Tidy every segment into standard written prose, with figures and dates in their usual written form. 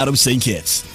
out of St. Kitts.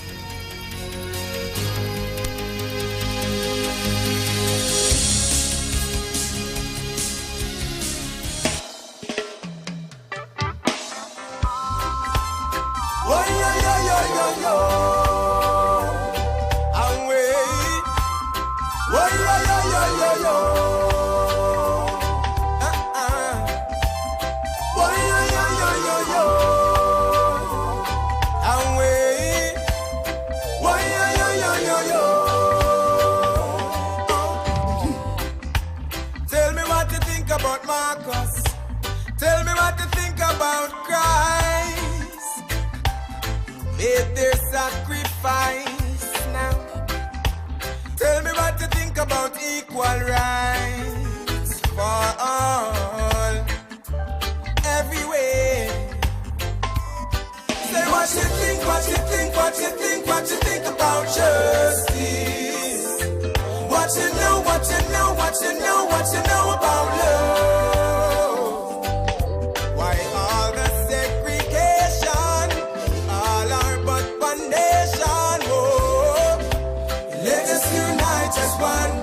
Tell me what you think about Marcus. Tell me what you think about Christ. Made their sacrifice now. Tell me what you think about equal rights for all, everywhere. Say what you think, what you think, what you think, what you think about justice. What you know, what you know, what you know, what you know about love. Why all the segregation, all are but one nation. Oh, let us unite as one.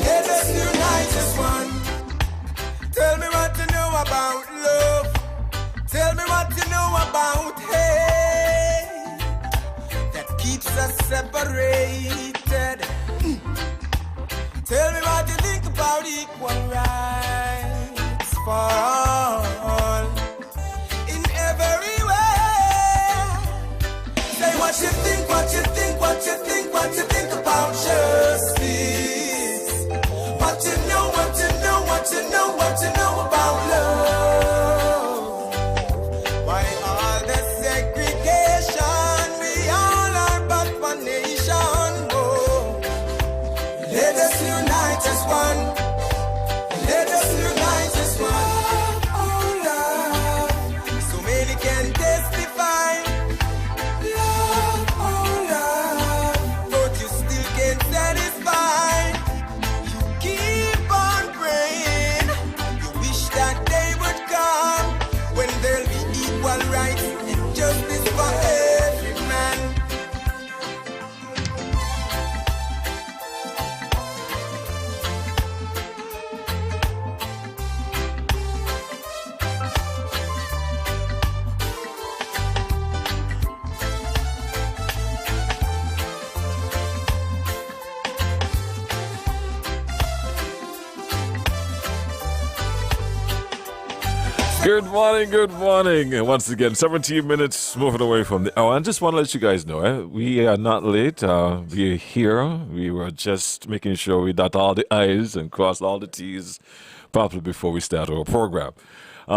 Let us unite as one. Tell me what you know about love. Tell me what you know about hate that keeps us separated. Tell me what you think about equal rights for all, in every way. Say what you think, what you think, what you think, what you think about justice. What you know, what you know, what you know, what you know about love. Why all the segregation? We all are but one nation. Oh, let us unite as one. Let us unite as one. Oh, love. So many can testify. Love, oh, love. But you still can't satisfy. You keep on praying. You wish that day would come when there'll be equal rights and justice for every man. Good morning, good morning. And once again, 17 minutes moving away from the hour. I just want to let you guys know, we are not late. We are here. We were just making sure we dot all the I's and cross all the T's properly before we start our program.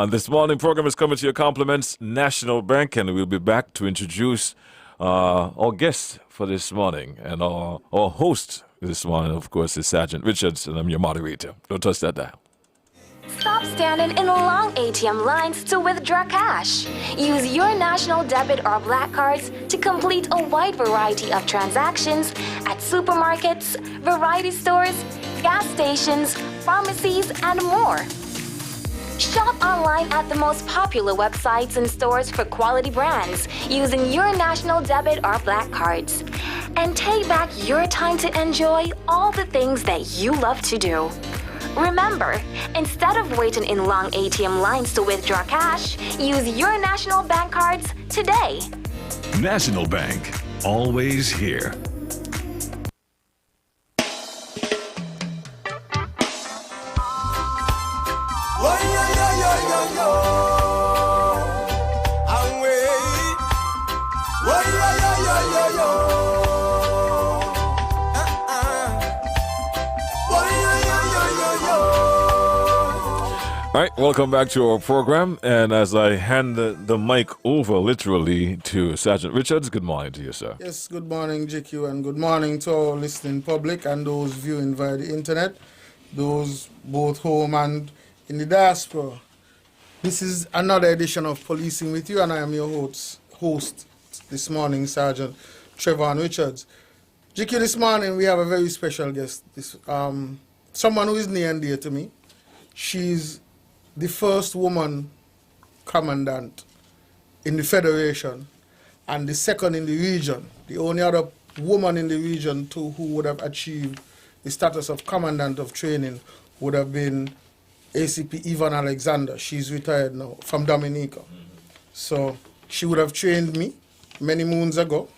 This morning program is coming to your compliments, National Bank, and we'll be back to introduce our guest for this morning. And our host this morning, of course, is Sergeant Richards, and I'm your moderator. Don't touch that dial. Stop standing in long ATM lines to withdraw cash. Use your national debit or black cards to complete a wide variety of transactions at supermarkets, variety stores, gas stations, pharmacies, and more. Shop online at the most popular websites and stores for quality brands using your national debit or black cards. And take back your time to enjoy all the things that you love to do. Remember, instead of waiting in long ATM lines to withdraw cash, use your National Bank cards today. National Bank, always here. All right, welcome back to our program. And as I hand the mic over literally to Sergeant Richards, good morning to you, sir. Yes, good morning, GQ, and good morning to our listening public and those viewing via the internet, those both home and in the diaspora. This is another edition of Policing with You, and I am your host this morning, Sergeant Trevor Richards. GQ, this morning we have a very special guest, someone who is near and dear to me. She's the first woman commandant in the Federation, and the second in the region. The only other woman in the region too who would have achieved the status of commandant of training would have been ACP Yvonne Alexander. She's retired now from Dominica. So she would have trained me many moons ago,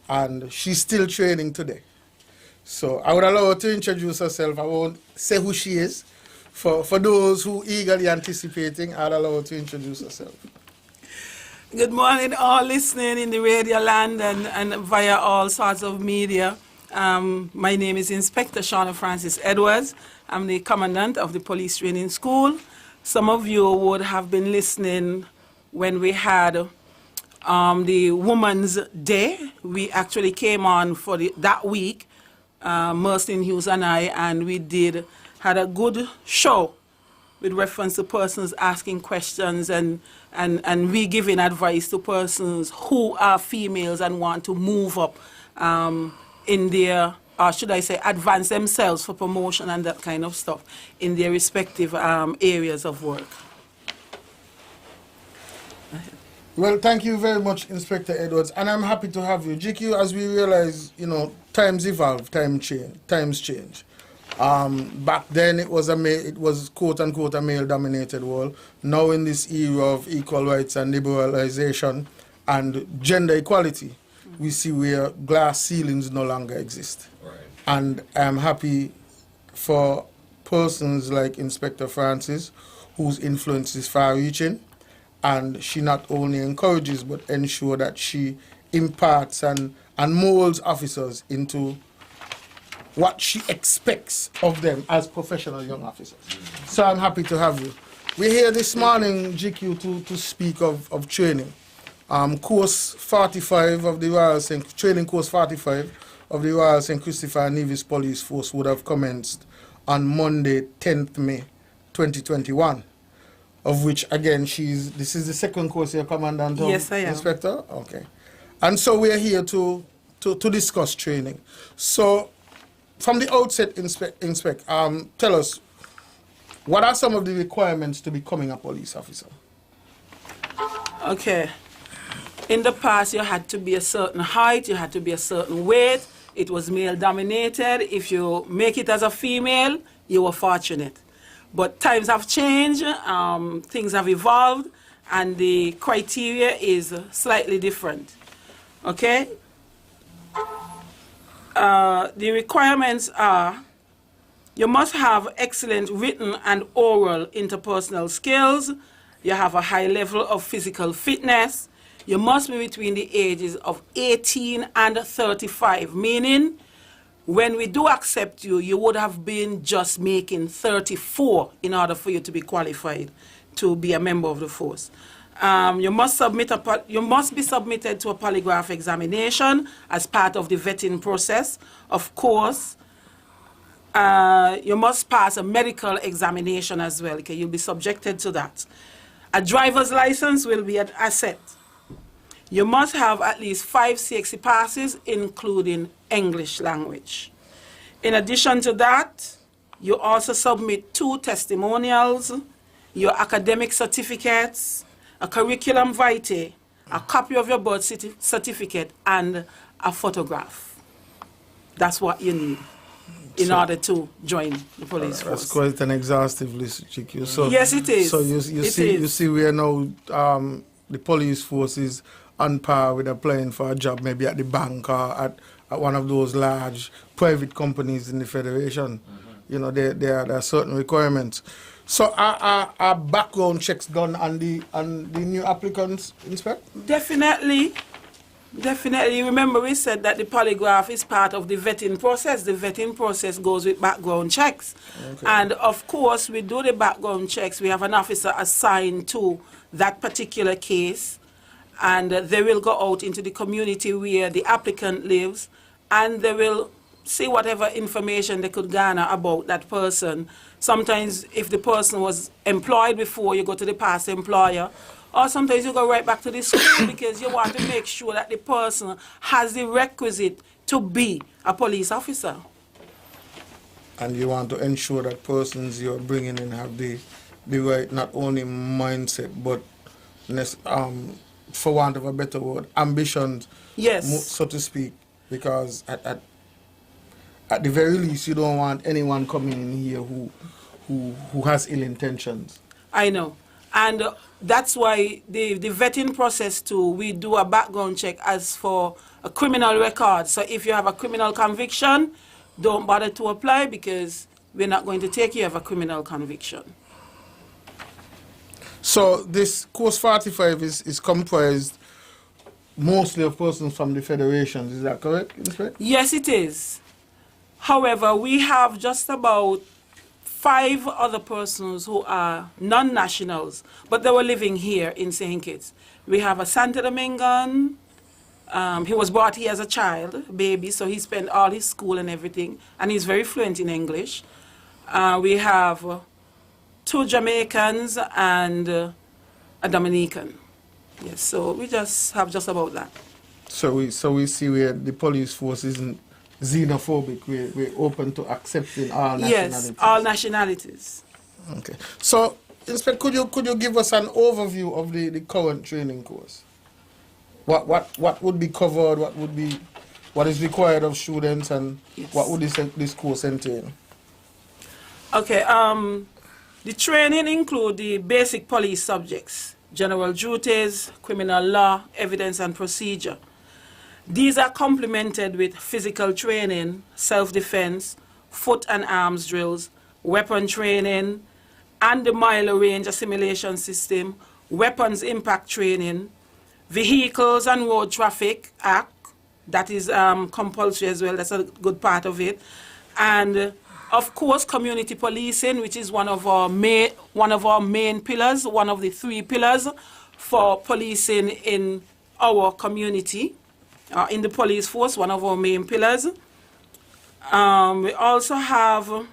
and she's still training today. So I would allow her to introduce herself. I won't say who she is. For those who eagerly anticipating, I'll allow her to introduce herself. Good morning, all listening in the radio land and via all sorts of media. My name is Inspector Shauna Francis Edwards. I'm the commandant of the Police Training School. Some of you would have been listening when we had the Women's Day. We actually came on for that week, Mercy Hughes and I, and we had a good show with reference to persons asking questions and we giving advice to persons who are females and want to move up in their, or should I say, advance themselves for promotion and that kind of stuff in their respective areas of work. Well, thank you very much, Inspector Edwards, and I'm happy to have you. GQ, as we realize, times evolve, times change. Back then it was quote unquote a male-dominated world. Now in this era of equal rights and liberalization and gender equality, we see where glass ceilings no longer exist. Right. And I'm happy for persons like Inspector Francis, whose influence is far-reaching, and she not only encourages but ensures that she imparts and molds officers into what she expects of them as professional young officers. So I'm happy to have you. We're here this morning, GQ, to speak of training. Course 45 of the Royal St. Training Course 45 of the Royal St. Christopher Nevis Police Force would have commenced on Monday, 10th May, 2021. Of which, again, this is the second course you're commandant of? Yes, I am. Inspector? Okay. And so we're here to discuss training. So, from the outset, Inspect, tell us, what are some of the requirements to becoming a police officer? Okay. In the past, you had to be a certain height, you had to be a certain weight. It was male-dominated. If you make it as a female, you were fortunate. But times have changed, things have evolved, and the criteria is slightly different. Okay? The requirements are, you must have excellent written and oral interpersonal skills. You have a high level of physical fitness. You must be between the ages of 18 and 35, meaning when we do accept you, you would have been just making 34 in order for you to be qualified to be a member of the force. You must be submitted to a polygraph examination as part of the vetting process. Of course, you must pass a medical examination as well. Okay, you'll be subjected to that. A driver's license will be an asset. You must have at least 5 CXC passes, including English language. In addition to that, you also submit 2 testimonials, your academic certificates, a curriculum vitae, a copy of your birth certificate, and a photograph. That's what you need in order to join the police force. That's quite an exhaustive list, GQ. So, yes, it is. So you see, we are now, the police force is on par with applying for a job maybe at the bank or at one of those large private companies in the Federation. Mm-hmm. There are certain requirements. So are background checks done on the new applicants, Inspect? Definitely. Definitely. Remember, we said that the polygraph is part of the vetting process. The vetting process goes with background checks. Okay. And of course, we do the background checks. We have an officer assigned to that particular case, and they will go out into the community where the applicant lives, and they will see whatever information they could garner about that person. Sometimes if the person was employed before, you go to the past employer, or sometimes you go right back to the school because you want to make sure that the person has the requisite to be a police officer. And you want to ensure that persons you're bringing in have the right not only mindset but for want of a better word, ambitions, Yes. so to speak, because at the very least, you don't want anyone coming in here who has ill intentions. I know. And that's why the vetting process too, we do a background check as for a criminal record. So if you have a criminal conviction, don't bother to apply because we're not going to take you of a criminal conviction. So this course 45 is comprised mostly of persons from the federations, is that correct, Inspector? Yes, it is. However, we have just about 5 other persons who are non-nationals, but they were living here in St. Kitts. We have a Santo Domingan. He was brought here as a child, baby, so he spent all his school and everything, and he's very fluent in English. We have 2 Jamaicans and a Dominican. Yes, so we just have just about that. So we see where the police force isn't xenophobic. We're open to accepting all nationalities. Yes, all nationalities. Okay. So, Inspector, could you give us an overview of the current training course? What would be covered? What is required of students, and Yes. what would this course entail? Okay, the training include the basic police subjects, general duties, criminal law, evidence and procedure. These are complemented with physical training, self-defense, foot and arms drills, weapon training, and the mile range assimilation system, weapons impact training, vehicles and road traffic act, that is compulsory as well, that's a good part of it, and of course community policing, which is one of our main pillars, one of the 3 pillars for policing in our community. In the police force, one of our main pillars. We also have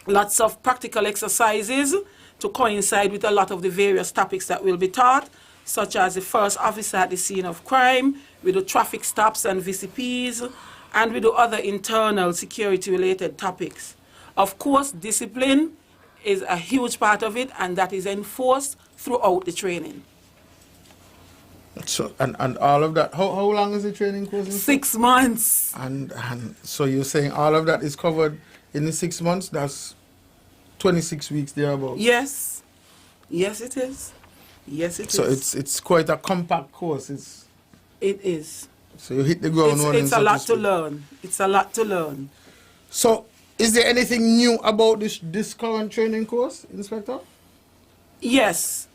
lots of practical exercises to coincide with a lot of the various topics that will be taught, such as the first officer at the scene of crime, we do traffic stops and VCPs, and we do other internal security-related topics. Of course, discipline is a huge part of it, and that is enforced throughout the training. So and all of that. How long is the training course? 6 months. And so you're saying all of that is covered in the 6 months? That's 26 weeks thereabout. Yes. Yes, it is. Yes, it So is. it's quite a compact course. It is. So you hit the ground running. It's a lot to learn. It's a lot to learn. So is there anything new about this current training course, Inspector? Yes.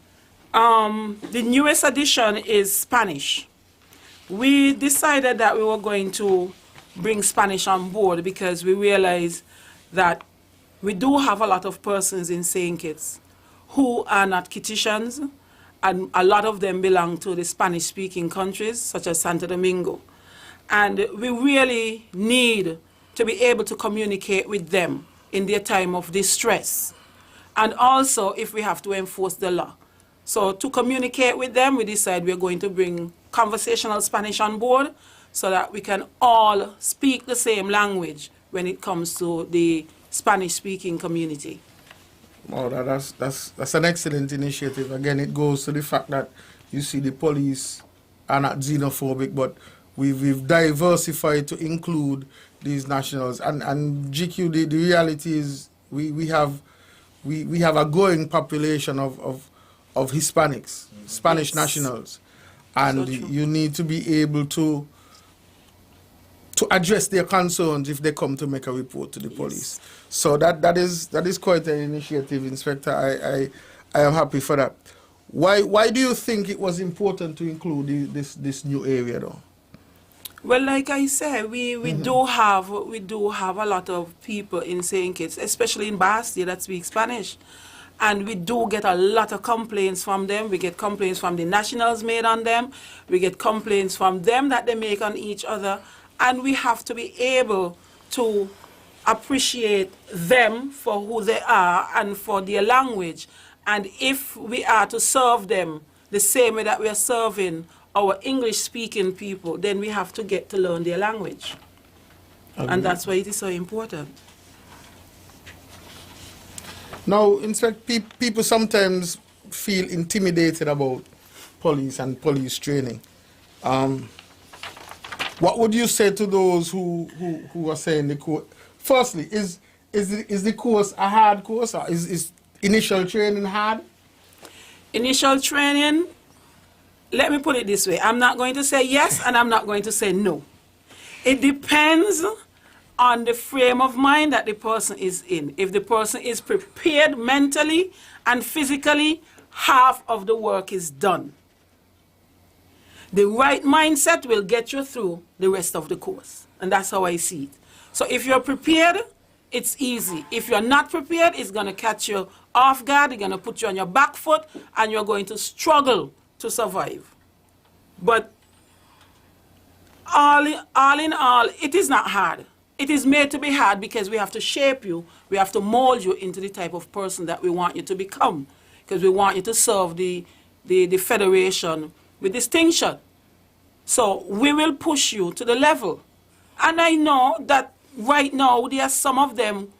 The newest addition is Spanish. We decided that we were going to bring Spanish on board because we realized that we do have a lot of persons in St. Kitts who are not Kittitians, and a lot of them belong to the Spanish-speaking countries, such as Santo Domingo. And we really need to be able to communicate with them in their time of distress, and also if we have to enforce the law. So to communicate with them, we decide we're going to bring conversational Spanish on board so that we can all speak the same language when it comes to the Spanish-speaking community. Oh, that's an excellent initiative. Again, it goes to the fact that you see the police are not xenophobic, but we've diversified to include these nationals. And GQ, the reality is we have a growing population of Hispanics, Spanish Yes. nationals, and So true. you need to be able to address their concerns if they come to make a report to the police. So that is quite an initiative, Inspector. I am happy for that. Why do you think it was important to include this new area though? Well, like I said, we do have a lot of people in St. Kitts, especially in Bastia, that speak Spanish. And we do get a lot of complaints from them. We get complaints from the nationals made on them. We get complaints from them that they make on each other. And we have to be able to appreciate them for who they are and for their language. And if we are to serve them the same way that we are serving our English-speaking people, then we have to get to learn their language. And that's why it is so important. Now, in fact, people sometimes feel intimidated about police and police training. What would you say to those who are saying the course? Firstly, is the course a hard course, or is initial training hard? Initial training, let me put it this way. I'm not going to say yes and I'm not going to say no. It depends on the frame of mind that the person is in. If the person is prepared mentally and physically, half of the work is done. The right mindset will get you through the rest of the course. And that's how I see it. So if you're prepared, it's easy. If you're not prepared, it's going to catch you off guard, it's going to put you on your back foot, and you're going to struggle to survive. But all in all, it is not hard. It is made to be hard because we have to shape you, we have to mold you into the type of person that we want you to become, because we want you to serve the Federation with distinction. So we will push you to the level. And I know that right now there are some of them,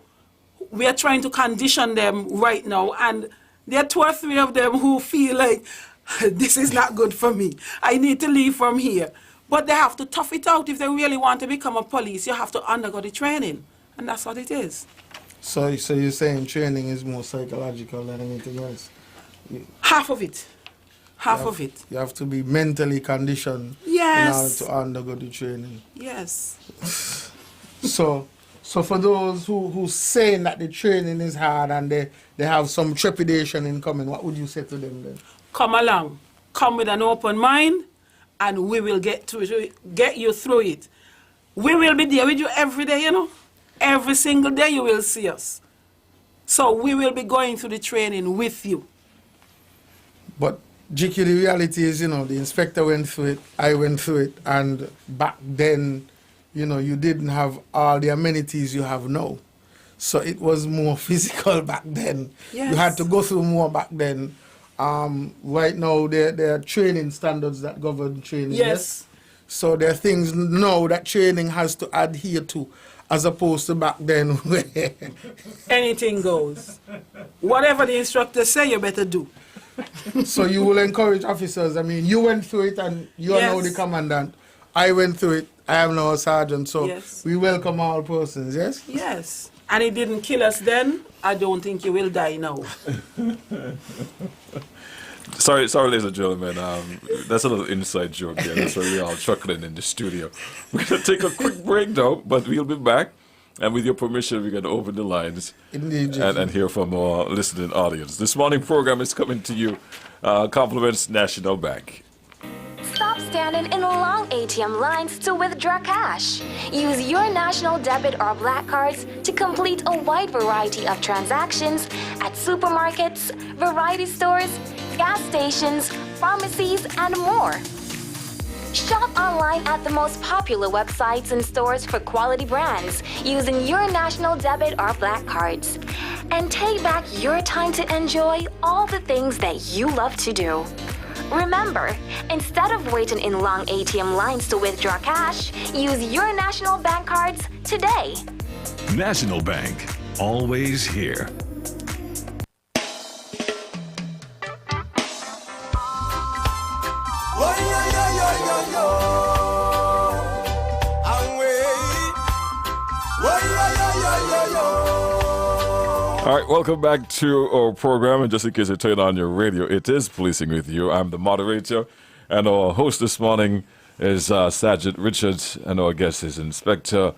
we are trying to condition them right now, and there are 2 or 3 of them who feel like, this is not good for me, I need to leave from here. But they have to tough it out. If they really want to become a police, you have to undergo the training. And that's what it is. So you're saying training is more psychological than anything else? Half of it. Half of it. You have to be mentally conditioned Yes. in order to undergo the training. Yes. So for those who's saying that the training is hard and they have some trepidation in coming, what would you say to them then? Come along. Come with an open mind, and we will get you through it. We will be there with you every day, you know. Every single day you will see us. So we will be going through the training with you. But GQ, the reality is, you know, the inspector went through it, I went through it, and back then, you know, you didn't have all the amenities you have now. So it was more physical back then. Yes. You had to go through more back then. Right now, there are training standards that govern training. Yes. So there are things now that training has to adhere to, as opposed to back then where Anything goes. Whatever the instructor say, you better do. So you will encourage officers. I mean, you went through it and you are now Yes. the commandant. I went through it. I am now a sergeant. So Yes. we welcome all persons, yes? Yes. And it didn't kill us then. I don't think you will die now. Sorry, ladies and gentlemen. That's a little inside joke there. That's why we're all chuckling in the studio. We're going to take a quick break now, but we'll be back. And with your permission, we're going to open the lines Indeed. and hear from our listening audience. This morning program is coming to you. Compliments National Bank. Stop standing in long ATM lines to withdraw cash. Use your national debit or black cards to complete a wide variety of transactions at supermarkets, variety stores, gas stations, pharmacies, and more. Shop online at the most popular websites and stores for quality brands using your national debit or black cards. And take back your time to enjoy all the things that you love to do. Remember, instead of waiting in long ATM lines to withdraw cash, use your national bank cards today. National Bank, always here. Oh, yo. And wait. Oh, yo. All right, welcome back to our program. And just in case you turn on your radio, it is Policing with You. I'm the moderator, and our host this morning is Sergeant Richard, and our guest is Inspector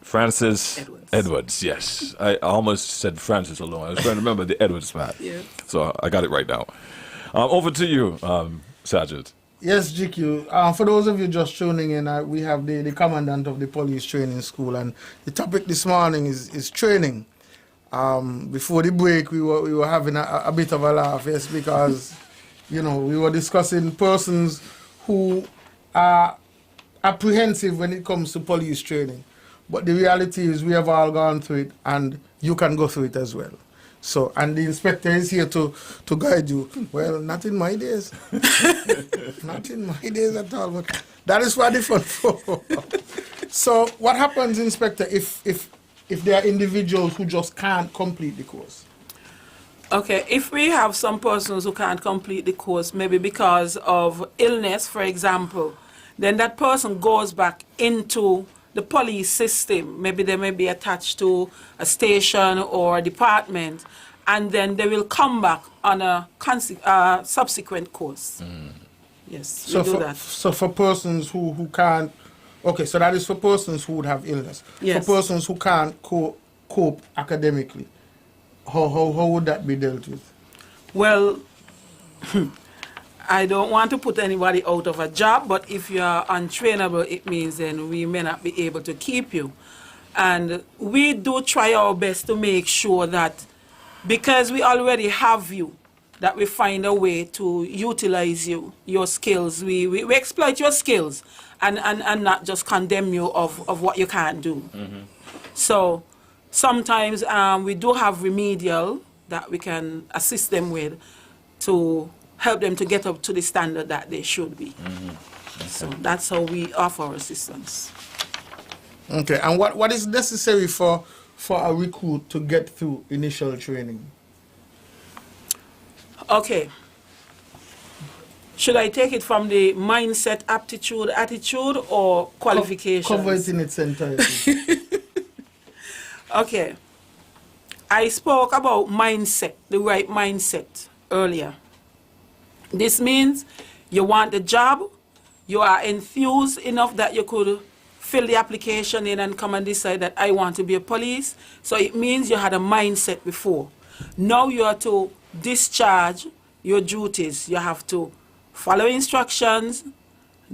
Francis Edwards. Yes, I almost said Francis alone. I was trying to remember the Edwards part. Yeah. So I got it right now. Over to you, Sergeant. Yes, GQ. For those of you just tuning in, we have the commandant of the police training school, and the topic this morning is training. Before the break, we were having a bit of a laugh, yes, because you know we were discussing persons who are apprehensive when it comes to police training, but the reality is we have all gone through it, and you can go through it as well. So, and the inspector is here to guide you. Well, not in my days. Not in my days at all. But that is what it's for. So, what happens, Inspector, if there are individuals who just can't complete the course? Okay, if we have some persons who can't complete the course, maybe because of illness, for example, then that person goes back into the police system. Maybe they may be attached to a station or a department, and then they will come back on a subsequent course. Yes, So we do for, that. so for persons who can't, okay, so that is for persons who would have illness. Yes. For persons who can't cope academically, how would that be dealt with? Well, I don't want to put anybody out of a job, but if you are untrainable, it means then we may not be able to keep you. And we do try our best to make sure that because we already have you, that we find a way to utilize you, your skills. We exploit your skills and not just condemn you of what you can't do. So sometimes we do have remedial that we can assist them with to help them to get up to the standard that they should be. So that's how we offer our assistance. Okay, and what is necessary for a recruit to get through initial training? Okay. Should I take it from the mindset, aptitude, attitude, or qualifications? Cover it in its entirety. Okay. I spoke about mindset, the right mindset, earlier. This means you want the job, you are enthused enough that you could fill the application in and come and decide that I want to be a police. So it means you had a mindset before. Now you are to discharge your duties. You have to follow instructions,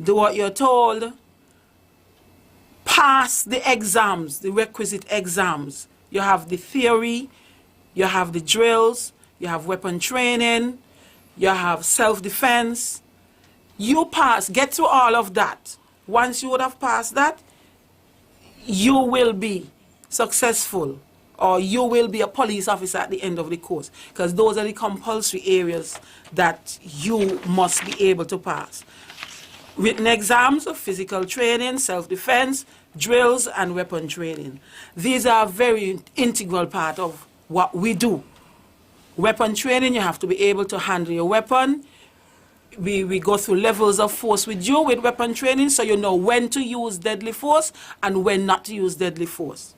do what you're told, pass the exams, the requisite exams. You have the theory, you have the drills, you have weapon training, you have self-defense. You pass, get through all of that. Once you would have passed that, you will be successful, or you will be a police officer at the end of the course, because those are the compulsory areas that you must be able to pass. Written exams, physical training, self-defense, drills, and weapon training. These are a very integral part of what we do. Weapon training, you have to be able to handle your weapon. We go through levels of force with you with weapon training, so you know when to use deadly force and when not to use deadly force.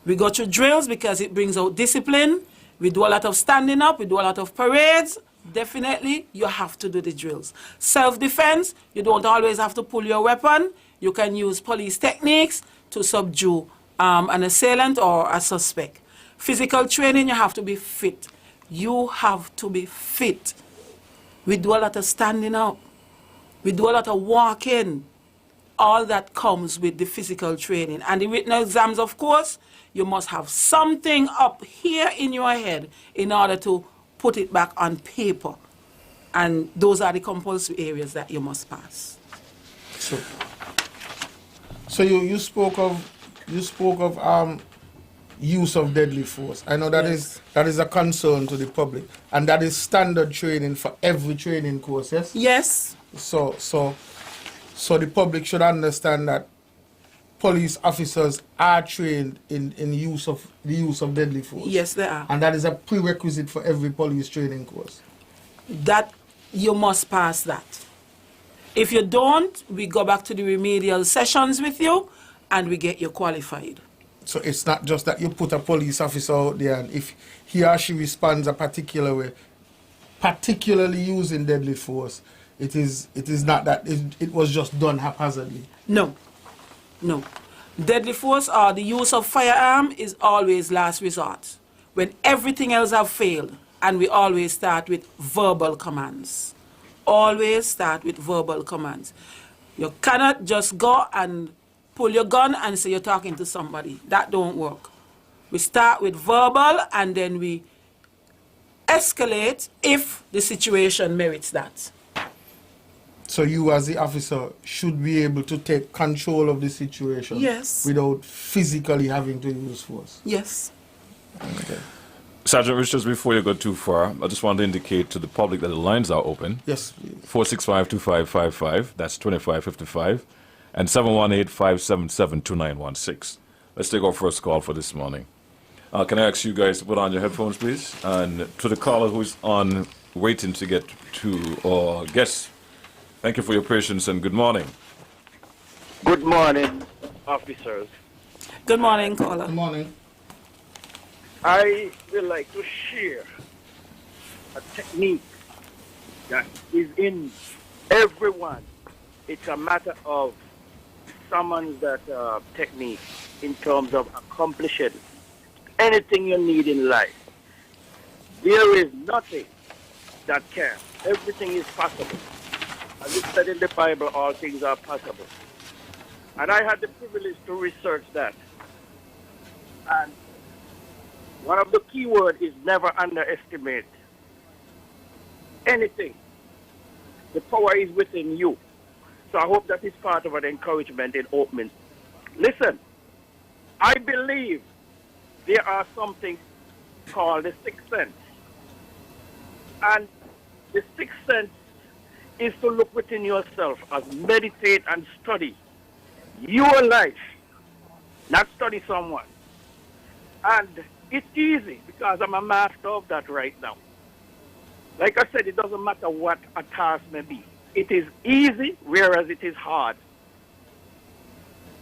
We go through drills because it brings out discipline. We do a lot of standing up, we do a lot of parades. Definitely, you have to do the drills. Self-defense, you don't always have to pull your weapon. You can use police techniques to subdue an assailant or a suspect. Physical training, you have to be fit. You have to be fit. We do a lot of standing up. We do a lot of walking. All that comes with the physical training. And the written exams, of course, you must have something up here in your head in order to put it back on paper. And those are the compulsory areas that you must pass. So you spoke of use of deadly force. I know that is a concern to the public, and that is standard training for every training course. Yes. Yes. So the public should understand that police officers are trained in the use of deadly force. Yes, they are. And that is a prerequisite for every police training course. That you must pass that. If you don't, we go back to the remedial sessions with you and we get you qualified. So it's not just that you put a police officer out there and if he or she responds a particular way, particularly using deadly force, it is not that it was just done haphazardly. No. Deadly force or the use of firearm is always last resort. When everything else have failed, and we always start with verbal commands. Always start with verbal commands. You cannot just go and pull your gun and say you're talking to somebody. That don't work. We start with verbal and then we escalate if the situation merits that. So you as the officer should be able to take control of the situation. Yes. Without physically having to use force. Yes. Okay. Sergeant Rich, just before you go too far, I just want to indicate to the public that the lines are open. Yes, please. 465-2555, that's 2555, and 718-577-2916. Let's take our first call for this morning. Can I ask you guys to put on your headphones, please? And to the caller who's on, waiting to get to, or guess, thank you for your patience and good morning. Good morning, officers. Good morning, caller. Good morning. I would like to share a technique that is in everyone. It's a matter of summon that technique in terms of accomplishing anything you need in life. There is nothing that can. Everything is possible. As it said in the Bible, all things are possible. And I had the privilege to research that. And one of the key words is never underestimate anything. The power is within you. So I hope that is part of an encouragement in opening. Listen, I believe there are something called the sixth sense. And the sixth sense is to look within yourself as meditate and study your life, not study someone. And it's easy because I'm a master of that right now. Like I said, it doesn't matter what a task may be. It is easy, whereas it is hard.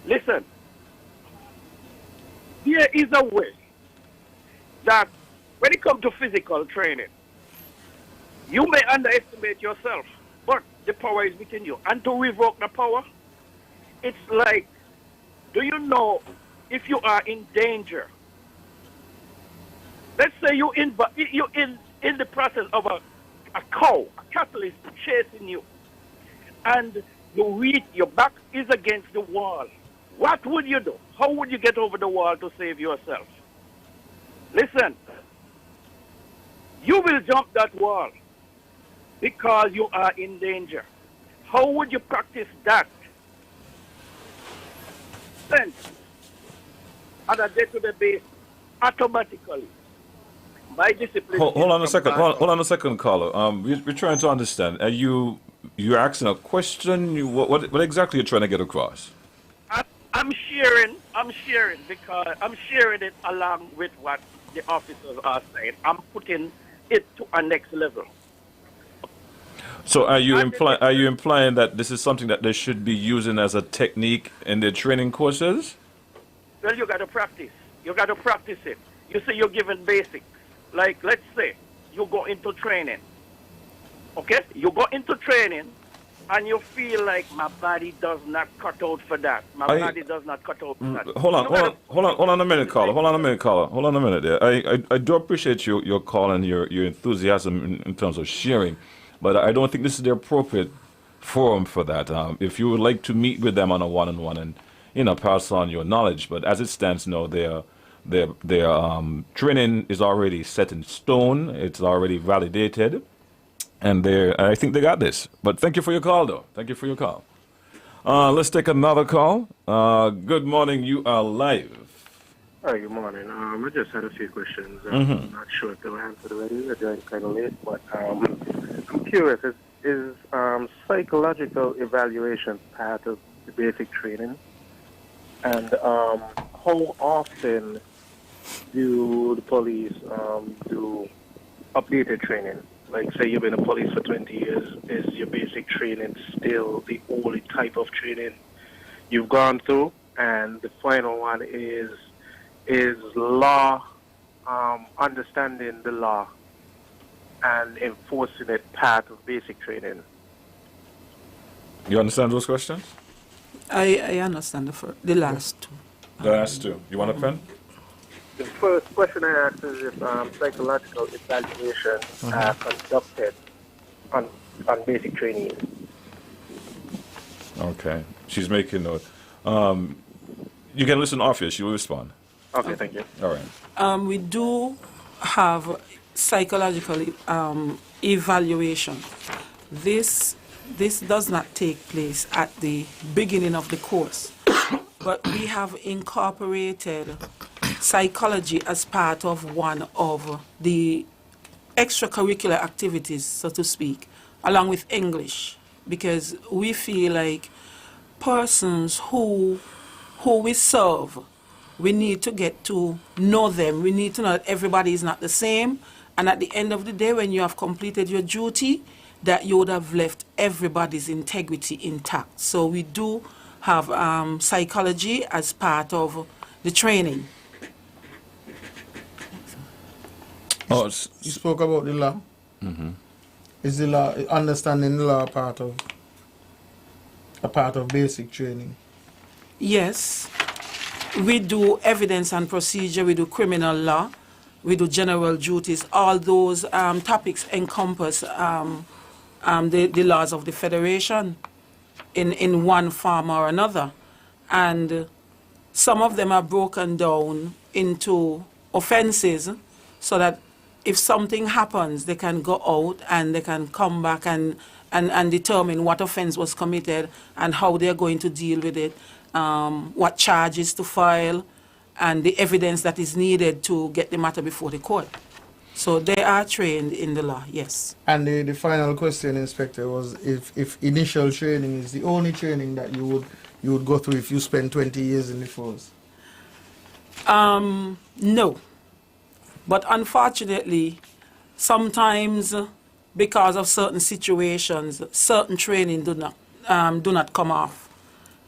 Listen, there is a way that when it comes to physical training, you may underestimate yourself, but the power is within you. And to revoke the power, it's like, do you know if you are in danger? Let's say you're in the process of a cow, a cattle is chasing you, and your back is against the wall. What would you do? How would you get over the wall to save yourself? Listen, you will jump that wall because you are in danger. How would you practice that? Then, on a day-to-day basis, automatically, my discipline. Hold on a second. Hold on a second, caller. We're trying to understand. Are you asking a question? What exactly are you trying to get across? I'm sharing because I'm sharing it along with what the officers are saying. I'm putting it to a next level. So are you implying that this is something that they should be using as a technique in their training courses? Well, you got to practice. You got to practice it. You see, you're given basics. Like, let's say you go into training. Okay? You go into training and you feel like my body does not cut out for that. My body does not cut out for that. Hold on a minute, caller. Hold on a minute there. I do appreciate your call and your enthusiasm in terms of sharing, but I don't think this is the appropriate forum for that. If you would like to meet with them on a one-on-one and pass on your knowledge, but as it stands now, their training is already set in stone. It's already validated. And I think they got this. But thank you for your call, though. Thank you for your call. Let's take another call. Good morning. You are live. Hi, good morning. I just had a few questions. I'm not sure if they were answered already. I joined kind of late, but I'm curious. Is psychological evaluation part of the basic training? And how often do the police do updated training? Like, say you've been a police for 20 years, is your basic training still the only type of training you've gone through? And the final one is law, understanding the law and enforcing it part of basic training? You understand those questions? I understand the last two. The last two. You want a pen? The first question I asked is if psychological evaluations are conducted on basic training. Okay. She's making note. You can listen off here. She will respond. Okay, thank you. All right. We do have psychological evaluation. This does not take place at the beginning of the course, but we have incorporated psychology as part of one of the extracurricular activities, so to speak, along with English, because we feel like persons who we serve we need to get to know them. We need to know that everybody is not the same. And at the end of the day, when you have completed your duty, that you would have left everybody's integrity intact. So we do have psychology as part of the training. Oh, You spoke about the law. Is the law, understanding the law a part of basic training? Yes, we do evidence and procedure, we do criminal law, we do general duties. All those topics encompass the laws of the Federation in one form or another. And some of them are broken down into offenses so that if something happens, they can go out and they can come back and determine what offense was committed and how they're going to deal with it, what charges to file, and the evidence that is needed to get the matter before the court. So they are trained in the law, yes. And the final question, Inspector, was if initial training is the only training that you would go through if you spend 20 years in the force? No. But unfortunately, sometimes because of certain situations, certain training do not come off.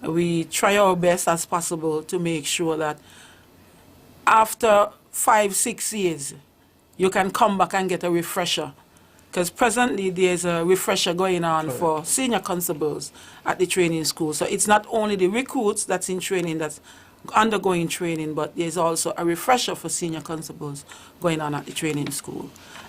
We try our best as possible to make sure that after 5-6 years, you can come back and get a refresher. Because presently there's a refresher going on for senior constables at the training school. So it's not only the recruits that's in training that's undergoing training, but there's also a refresher for senior constables going on at the training school.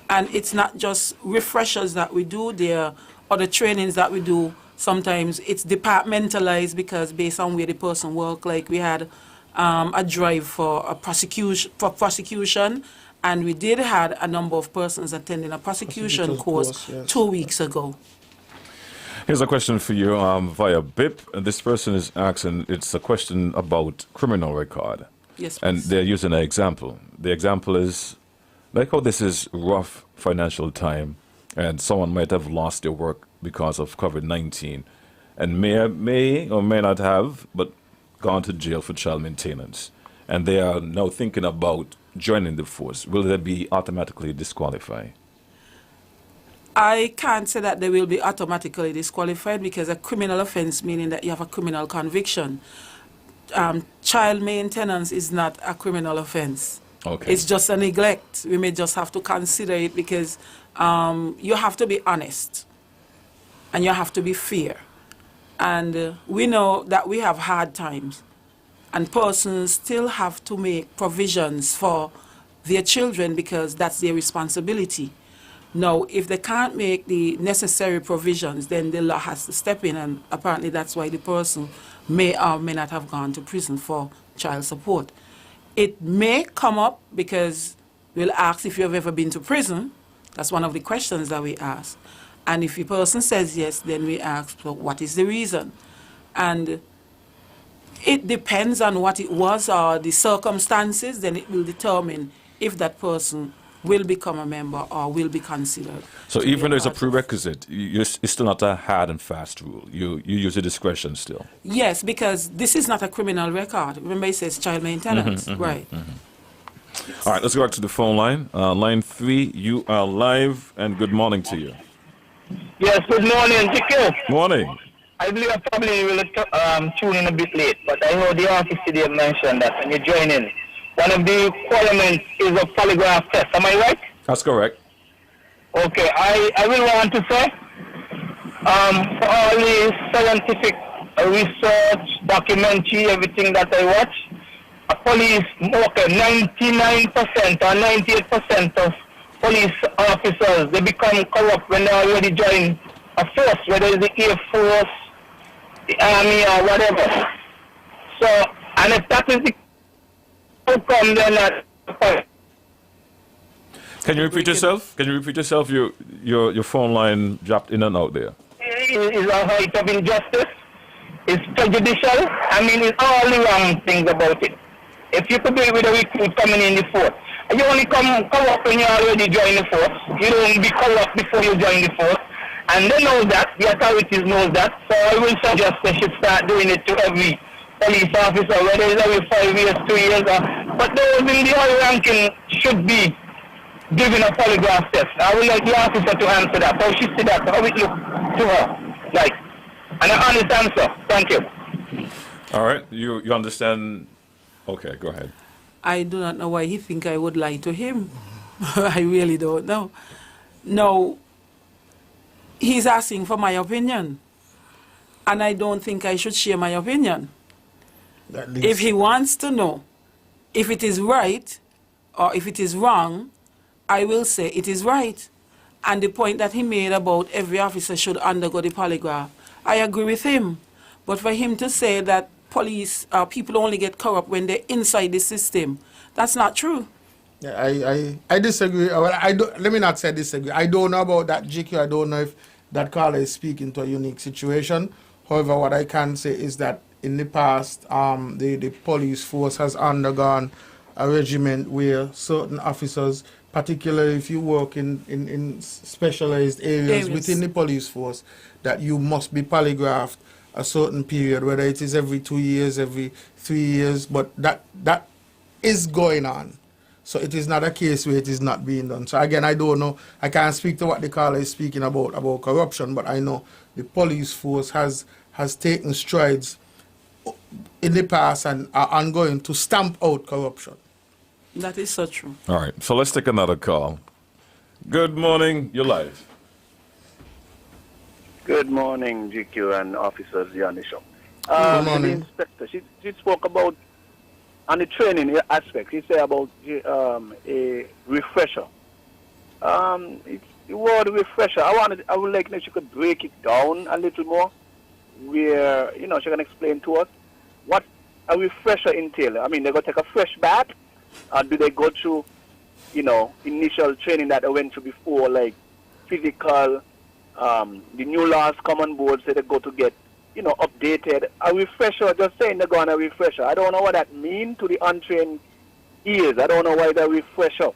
And it's not just refreshers that we do, there are other trainings that we do. Sometimes it's departmentalized because based on where the person works, like we had a drive for prosecution, and we did have a number of persons attending a prosecution course yes. 2 weeks ago. here's a question for you via BIP. And this person is asking, it's a question about criminal record. Yes, And please. they're using an example. The example is, like how this is rough financial time, and someone might have lost their work because of COVID-19, and may or may not have, but gone to jail for child maintenance. And they are now thinking about joining the force. Will they be automatically disqualified? I can't say that they will be automatically disqualified because a criminal offense, meaning that you have a criminal conviction. Child maintenance is not a criminal offense. Okay. It's just a neglect. We may just have to consider it because you have to be honest and you have to be fair. And we know that we have hard times and persons still have to make provisions for their children because that's their responsibility. Now, if they can't make the necessary provisions, then the law has to step in, and apparently that's why the person may or may not have gone to prison for child support. It may come up because we'll ask if you've ever been to prison. That's one of the questions that we ask. And if the person says yes, then we ask, so what is the reason? And it depends on what it was or the circumstances, then it will determine if that person will become a member or will be considered. So even though it's a prerequisite, it's still not a hard and fast rule. You use your discretion still. Yes, because this is not a criminal record. Remember, it says child maintenance, right? All right, let's go back to the phone line. Line 3, you are live, and good morning to you. Yes, good morning, Chico. Morning. I believe I probably will tune in a bit late, but I know the office today mentioned that when you join in, one of the requirements is a polygraph test. Am I right? That's correct. Okay, I will want to say, for all the scientific research, documentary, everything that I watch, a police, 99% or 98% of police officers, they become corrupt when they already join a force, whether it's the Air Force, the Army, or whatever. So, and if that is the outcome, then at the point. Can you repeat yourself? Can you repeat yourself? Your phone line dropped in and out there. Is a height of injustice. It's prejudicial. I mean, it's all the wrong things about it. If you could be with a recruit coming in the force, you only come up when you already join the force. You don't be corrupt before you join the force. And they know that, the authorities know that. So I will suggest they should start doing it to every police officer, whether it's every 5 years, 2 years, but those in the high ranking should be given a polygraph test. I would like the officer to answer that. How she see that? How it look to her? Like, and an honest answer. Thank you. All right. You understand? Okay, go ahead. I do not know why he think I would lie to him. I really don't know. No, he's asking for my opinion. And I don't think I should share my opinion. If he wants to know if it is right or if it is wrong, I will say it is right. And the point that he made about every officer should undergo the polygraph, I agree with him. But for him to say that police people only get corrupt when they're inside the system, that's not true. Yeah, I disagree. Well, let me not say disagree. I don't know about that, GQ. I don't know if that caller is speaking to a unique situation. However, what I can say is that in the past, the police force has undergone a regiment where certain officers, particularly if you work in specialized areas within the police force, that you must be polygraphed a certain period, whether it is every 2 years, every 3 years, but that is going on. So it is not a case where it is not being done. So again, I don't know. I can't speak to what the caller is speaking about corruption, but I know the police force has taken strides in the past and are ongoing to stamp out corruption. That is so true. All right. So let's take another call. Good morning. You're live. Good morning, GQ and officers here on the show. Good morning. The inspector, she spoke about, on the training aspect, she said about a refresher. It's the word refresher. I would like if she could break it down a little more, where, she can explain to us what a refresher entails. I mean, they go take a fresh bath, or do they go through, initial training that they went through before, like physical, the new laws come on board, so they go to get, updated. A refresher, just saying they're going to refresher. I don't know what that means to the untrained ears. I don't know why they're refresher.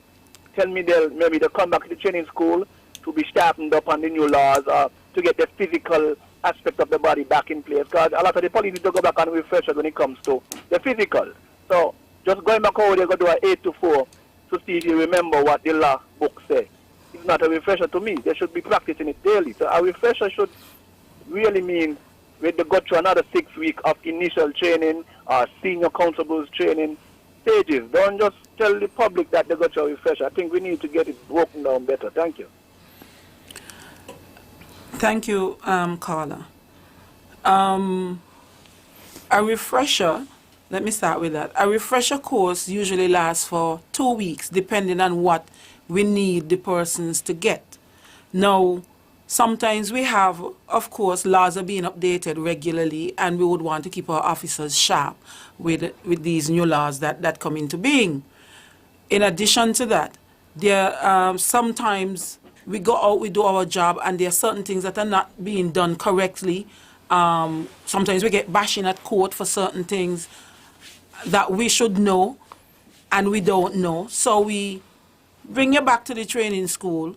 Tell me maybe they'll come back to the training school to be sharpened up on the new laws, to get the physical aspect of the body back in place. Because a lot of the police need to go back on refresher when it comes to the physical. So just going back over there, go do an 8 to 4 to see if you remember what the law book says. It's not a refresher to me. They should be practicing it daily. So a refresher should really mean when they go through another 6 weeks of initial training or senior constables training stages. Don't just tell the public that they go through a refresher. I think we need to get it broken down better. Thank you. Thank you, Carla. A refresher, let me start with that. A refresher course usually lasts for 2 weeks, depending on what we need the persons to get. Now, sometimes we have, of course, laws are being updated regularly, and we would want to keep our officers sharp with these new laws that come into being. In addition to that, there sometimes we go out, we do our job, and there are certain things that are not being done correctly. Sometimes we get bashing at court for certain things that we should know, and we don't know. So we bring you back to the training school,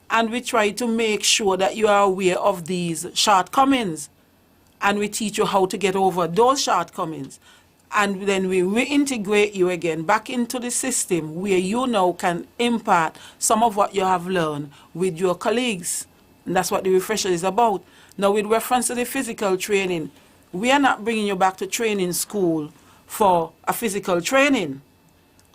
and we try to make sure that you are aware of these shortcomings, and we teach you how to get over those shortcomings. And then we reintegrate you again back into the system where you now can impart some of what you have learned with your colleagues. And that's what the refresher is about. Now, with reference to the physical training, we are not bringing you back to training school for a physical training.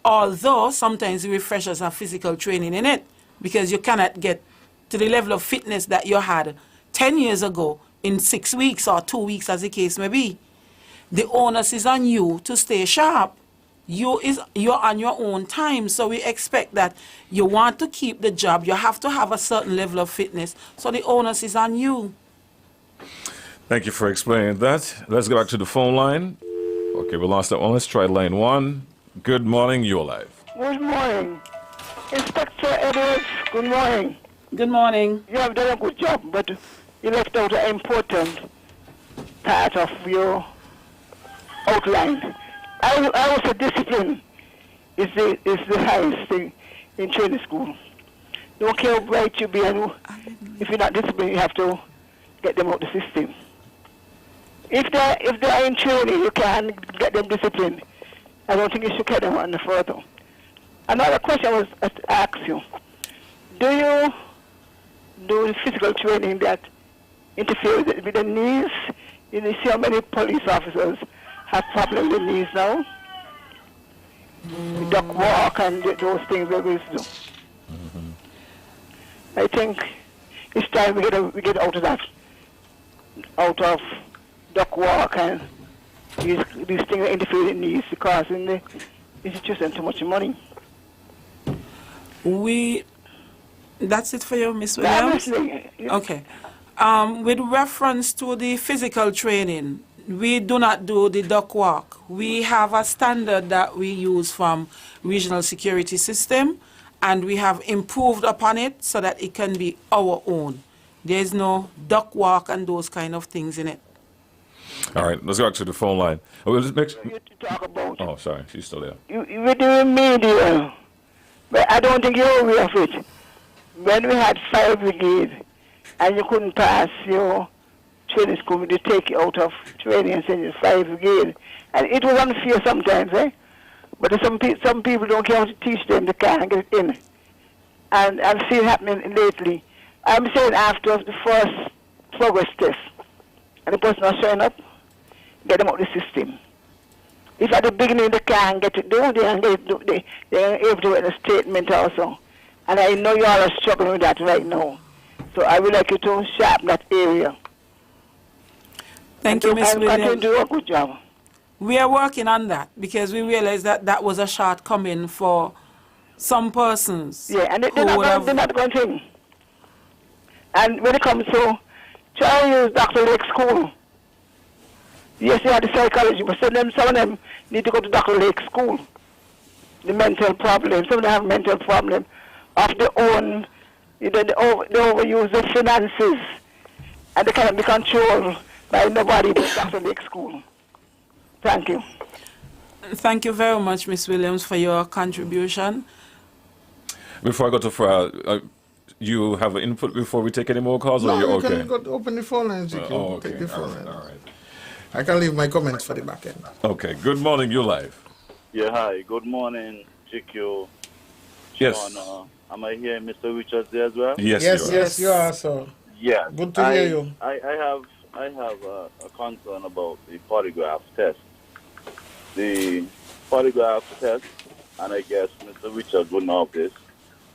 Although sometimes the refreshers have physical training in it, because you cannot get to the level of fitness that you had 10 years ago in 6 weeks or 2 weeks, as the case may be. The onus is on you to stay sharp. You're on your own time, so we expect that you want to keep the job. You have to have a certain level of fitness, so the onus is on you. Thank you for explaining that. Let's go back to the phone line. Okay, we lost that one. Let's try line 1. Good morning. You're live. Good morning. Inspector Edwards, good morning. Good morning. You have done a good job, but you left out an important part of your outline. I was a discipline is the highest thing in training school. Don't care how bright you be, and if you're not disciplined, you have to get them out of the system. if they are in training, you can get them disciplined. I don't think you should carry them on further. Another question was to ask you: do you do the physical training that interferes with the knees? You see how many police officers have problems with the knees now? The duck walk and those things they used to do. I think it's time we get out of that, out of duck walk and these things that interfere with knees, because in the institution too much money. That's it for you, Miss Williams? Okay. With reference to the physical training, we do not do the duck walk. We have a standard that we use from Regional Security System, and we have improved upon it so that it can be our own. There is no duck walk and those kind of things in it. All right, let's go back to the phone line. We'll just make You to talk about. Oh, sorry, she's still there. You do media, but I don't think you're aware of it. When we had fire brigade and you couldn't pass your training school, they take you out of training and send you to fire brigade. And it was unfair sometimes, eh? But some people don't care how to teach them, they can't get it in. And I've seen it happening lately. I'm saying after the first progress test, and the person not showing up, get them out of the system. If at the beginning they can't get it done, they're able to get a statement also. And I know you all are struggling with that right now. So I would like you to sharpen that area. Thank you, Ms. Williams. And do a good job. We are working on that because we realized that that was a shortcoming for some persons. Yeah, and they're not going to. And when it comes to try to use Dr. Lake School, yes, they have the psychology, but some of them need to go to Dr. Lake School. The mental problem, some of them have mental problem of their own, they overuse the finances, and they cannot be controlled by nobody but Dr. Lake School. Thank you. Thank you very much, Ms. Williams, for your contribution. Before I go to you have an input before we take any more calls, or you're you okay? can go to open the phone lines. Okay. Take the phone line. All right. I can leave my comments for the back end. Okay. Good morning. You live. Yeah, hi. Good morning, GQ. Yes. Sean, am I hearing Mr. Richards there as well? Yes, you are, sir. Yeah. Good to hear you. I have a concern about the polygraph test. The polygraph test, and I guess Mr. Richards would know of this,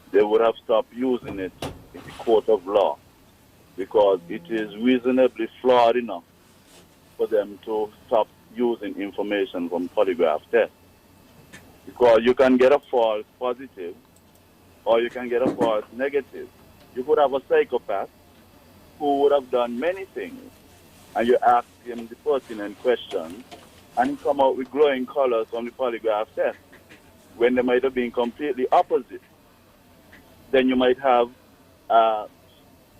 they would have stopped using it in the court of law because it is reasonably flawed enough for them to stop using information from polygraph test. Because you can get a false positive or you can get a false negative. You could have a psychopath who would have done many things and you ask him the pertinent questions and he come out with glowing colors from the polygraph test when they might have been completely opposite. Then you might have a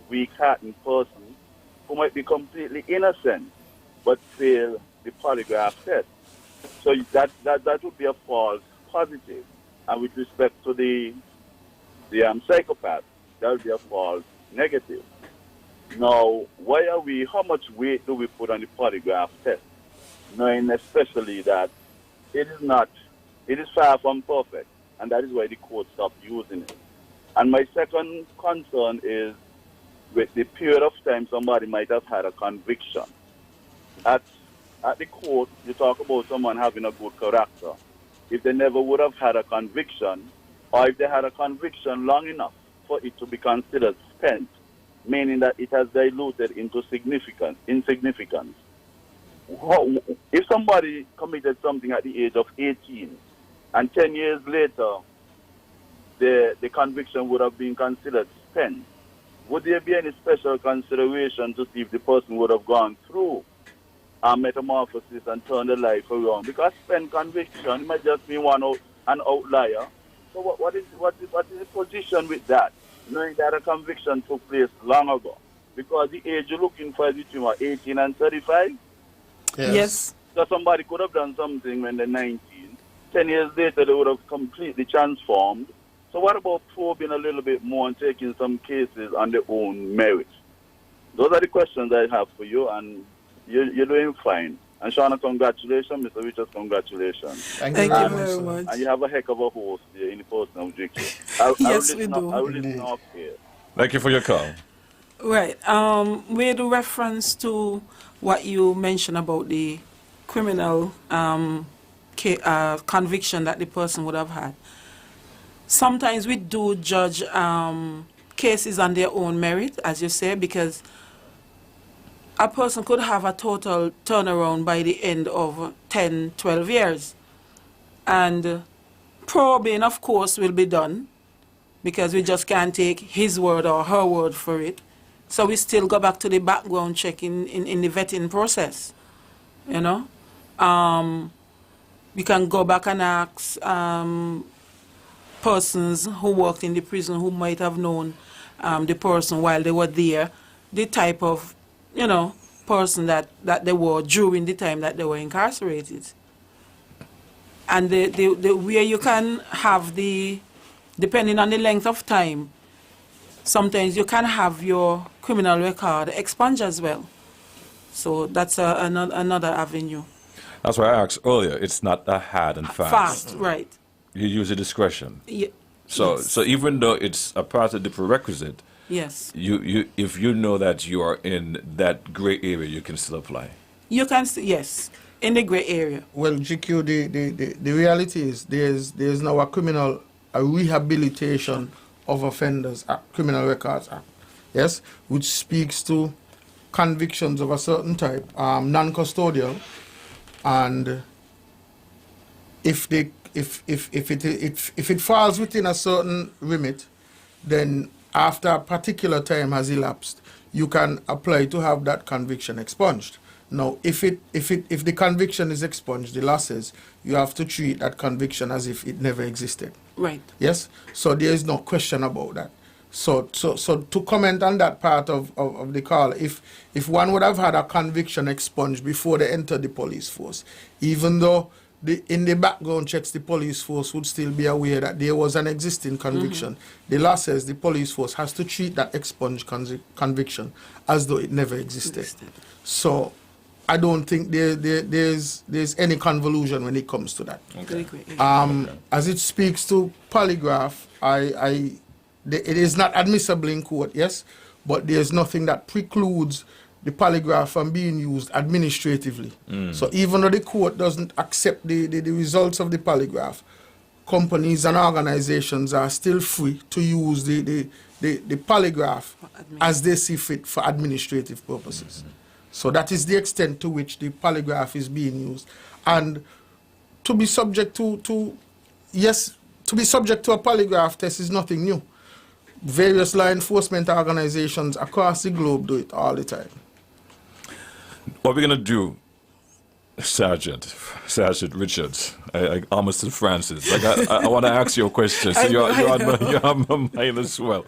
weak-hearted person who might be completely innocent but fail the polygraph test. So that would be a false positive. And with respect to the psychopath, that would be a false negative. Now, how much weight do we put on the polygraph test? Knowing especially that it is far from perfect, and that is why the court stopped using it. And my second concern is with the period of time somebody might have had a conviction. At the court, you talk about someone having a good character. If they never would have had a conviction, or if they had a conviction long enough for it to be considered spent, meaning that it has diluted into insignificance. If somebody committed something at the age of 18, and 10 years later, the conviction would have been considered spent, would there be any special consideration to see if the person would have gone through a metamorphosis and turned their life around? Because spent conviction might just be an outlier. So what is the position with that, knowing that a conviction took place long ago? Because the age you're looking for is between 18 and 35? Yes. So somebody could have done something when they're 19. 10 years later, they would have completely transformed. So what about probing a little bit more and taking some cases on their own merit? Those are the questions I have for you, and You're doing fine. And Shauna, congratulations. Mr. Richards, congratulations. Thank you very very much. much. And you have a heck of a host here in the person of JQ. Yes, we do. I will listen off here. Thank you for your call. Right. With reference to what you mentioned about the criminal conviction that the person would have had, sometimes we do judge cases on their own merit, as you say, because a person could have a total turnaround by the end of 10, 12 years. And probing, of course, will be done, because we just can't take his word or her word for it. So we still go back to the background check in the vetting process, you know. We can go back and ask persons who worked in the prison who might have known the person while they were there, the type of, you know, person that they were during the time that they were incarcerated. And the where you can have the, depending on the length of time, sometimes you can have your criminal record expunged as well. So that's another avenue. That's why I asked earlier. It's not a hard and fast. Fast, right. You use a discretion. Yeah. So Yes. so even though it's a part of the prerequisite, Yes. you if you know that you are in that gray area, you can still apply. You can, yes, in the gray area. Well, GQ, the reality is there's now a rehabilitation of offenders act, Criminal Records Act, yes, which speaks to convictions of a certain type, non-custodial, and if it falls within a certain remit, then after a particular time has elapsed, you can apply to have that conviction expunged. Now, if the conviction is expunged, the law says you have to treat that conviction as if it never existed. Right. Yes. So there is no question about that. So to comment on that part of the call, if one would have had a conviction expunged before they entered the police force, even though in the background checks the police force would still be aware that there was an existing conviction, the law says the police force has to treat that expunged conviction as though it never existed. So I don't think there's any convolution when it comes to that. Okay. As it speaks to polygraph, it is not admissible in court, yes, but there's nothing that precludes the polygraph from being used administratively. So even though the court doesn't accept the results of the polygraph, companies and organizations are still free to use the polygraph as they see fit for administrative purposes. So that is the extent to which the polygraph is being used. And to be subject to be subject to a polygraph test is nothing new. Various law enforcement organizations across the globe do it all the time. What we're gonna do, Sergeant Richards, I almost said Francis. I want to ask you a question. So you're on my mind as well.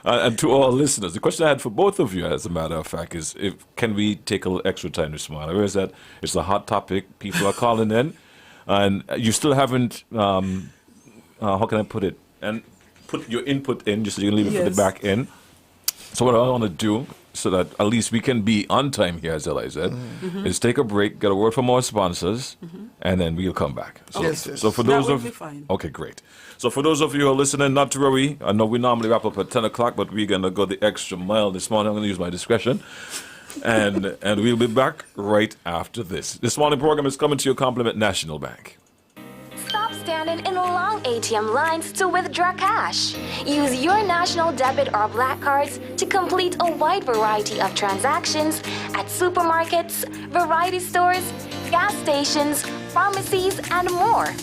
And to all listeners, the question I had for both of you, as a matter of fact, is can we take a little extra time this morning? I realize that it's a hot topic. People are calling in, and you still haven't. How can I put it? And put your input in, just so you can leave it for the back end. So what I want to do, so that at least we can be on time here, as Eli said, is take a break, get a word from our sponsors, and then we'll come back. So, Yes. so for those That of would be fine. okay, great. So for those of you who are listening, not to worry. I know we normally wrap up at 10 o'clock, but we're gonna go the extra mile this morning. I'm gonna use my discretion, and we'll be back right after this. This morning program is coming to you, Compliment National Bank. Stop standing in long ATM lines to withdraw cash. Use your national debit or black cards to complete a wide variety of transactions at supermarkets, variety stores, gas stations, pharmacies, and more.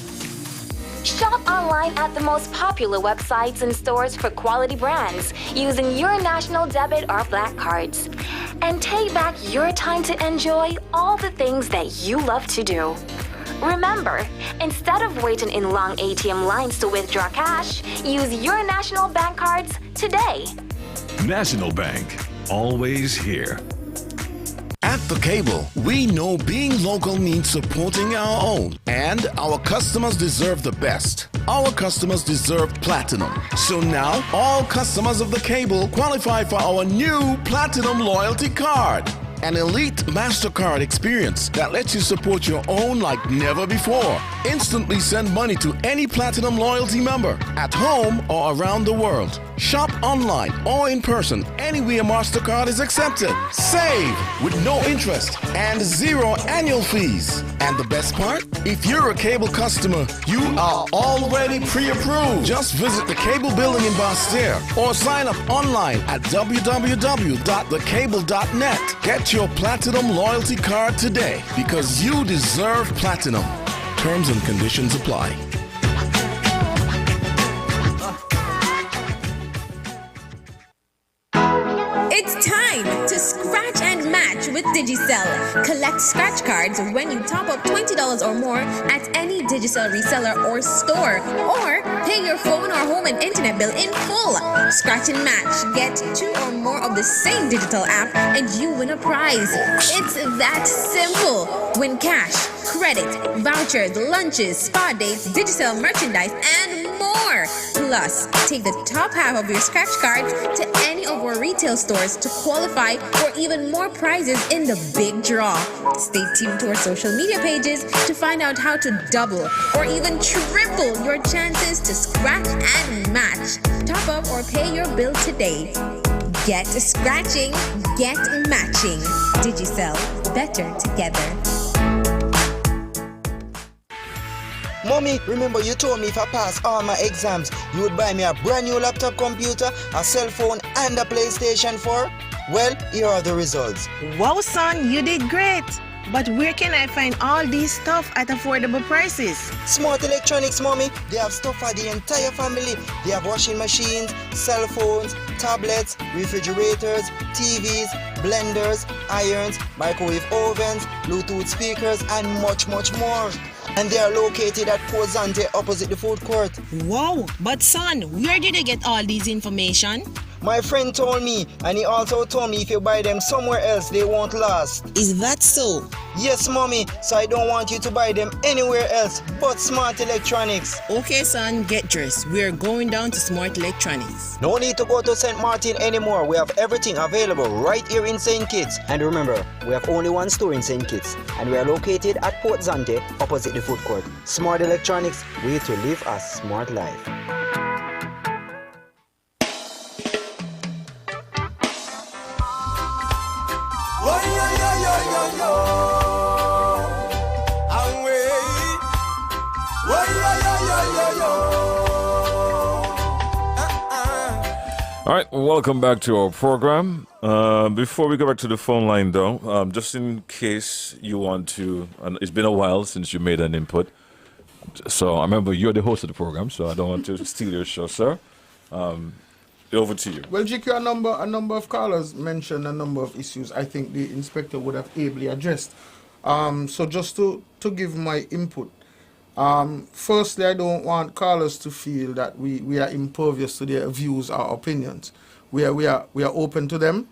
Shop online at the most popular websites and stores for quality brands using your national debit or black cards. And take back your time to enjoy all the things that you love to do. Remember, instead of waiting in long ATM lines to withdraw cash, use your national bank cards today. National Bank, always here. At The Cable, we know being local means supporting our own, and our customers deserve the best. Our customers deserve platinum. So now, all customers of The Cable qualify for our new Platinum Loyalty Card. An elite MasterCard experience that lets you support your own like never before. Instantly send money to any Platinum Loyalty member at home or around the world. Shop online or in person anywhere MasterCard is accepted. Save with no interest and 0 annual fees. And the best part? If you're a cable customer, you are already pre-approved. Just visit the Cable Building in Bastere or sign up online at www.thecable.net. Get your Platinum Loyalty card today because you deserve Platinum. Terms and conditions apply. It's time to scratch and match with Digicel. Collect scratch cards when you top up $20 or more at any Digicel reseller or store, or pay your phone or home and internet bill in full. Scratch and match. Get 2 or more of the same digital app and you win a prize. It's that simple. Win cash, credit, vouchers, lunches, spa dates, Digicel merchandise, and more. Plus, take the top half of your scratch cards to any of our retail stores to qualify for even more prizes in the big draw. Stay tuned to our social media pages to find out how to double or even triple your chances to scratch and match. Top up or pay your bill today. Get scratching, get matching. Digicel, better together. Mommy, remember you told me if I pass all my exams, you would buy me a brand new laptop computer, a cell phone, and a PlayStation 4? Well, here are the results. Wow, son, you did great. But where can I find all these stuff at affordable prices? Smart Electronics, Mommy. They have stuff for the entire family. They have washing machines, cell phones, tablets, refrigerators, TVs, blenders, irons, microwave ovens, Bluetooth speakers, and much, much more. And they are located at Port Zante opposite the food court. Wow, but son, where did you get all these information? My friend told me, and he also told me if you buy them somewhere else, they won't last. Is that so? Yes, Mommy, so I don't want you to buy them anywhere else but Smart Electronics. Okay, son, get dressed. We're going down to Smart Electronics. No need to go to St. Martin anymore. We have everything available right here in St. Kitts. And remember, we have only one store in St. Kitts, and we are located at Port Zante opposite the food court. Smart Electronics, way to live a smart life. All right, welcome back to our program. Before we go back to the phone line, though, just in case you want to, and it's been a while since you made an input. So I remember you're the host of the program, so I don't want to steal your show, sir. Over to you. Well, GQ, a number of callers mentioned a number of issues I think the inspector would have ably addressed. So just to give my input. Firstly, I don't want callers to feel that we are impervious to their views or opinions. We are open to them.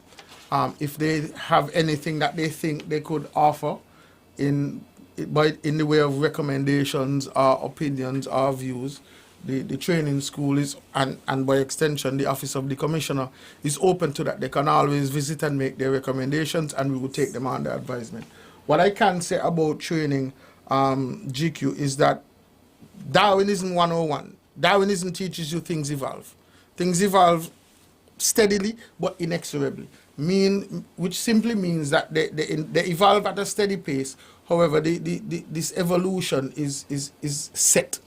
If they have anything that they think they could offer in the way of recommendations or opinions or views, the training school is, and by extension the office of the commissioner is open to that. They can always visit and make their recommendations, and we will take them under advisement. What I can say about training, GQ, is that Darwinism 101. Darwinism teaches you things evolve. Things evolve steadily but inexorably, which simply means that they evolve at a steady pace. However, this evolution is set.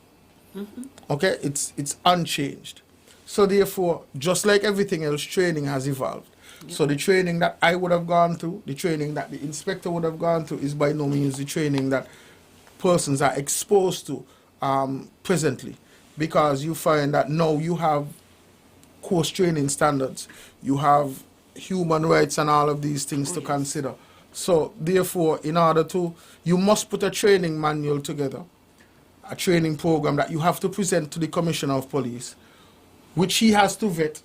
Mm-hmm. Okay, it's unchanged. So therefore, just like everything else, training has evolved. Yeah. So the training that I would have gone through, the training that the inspector would have gone through, is by no means the training that persons are exposed to presently, because you find that now you have course training standards, you have human rights and all of these things to consider. So therefore, in order to, you must put a training manual together, a training program that you have to present to the Commissioner of Police, which he has to vet,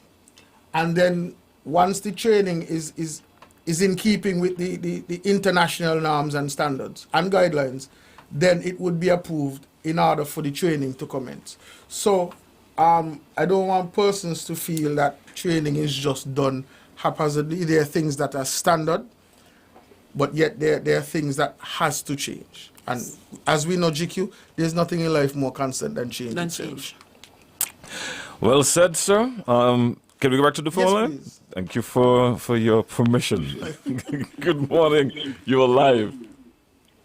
and then once the training is in keeping with the international norms and standards and guidelines, then it would be approved in order for the training to commence. So I don't want persons to feel that training is just done haphazardly. There are things that are standard. but yet there are things that has to change. And as we know, GQ, there's nothing in life more constant than change itself. Well said, sir. Can we go back to the phone Yes, line? please. Thank you for your permission. Good morning. You're live.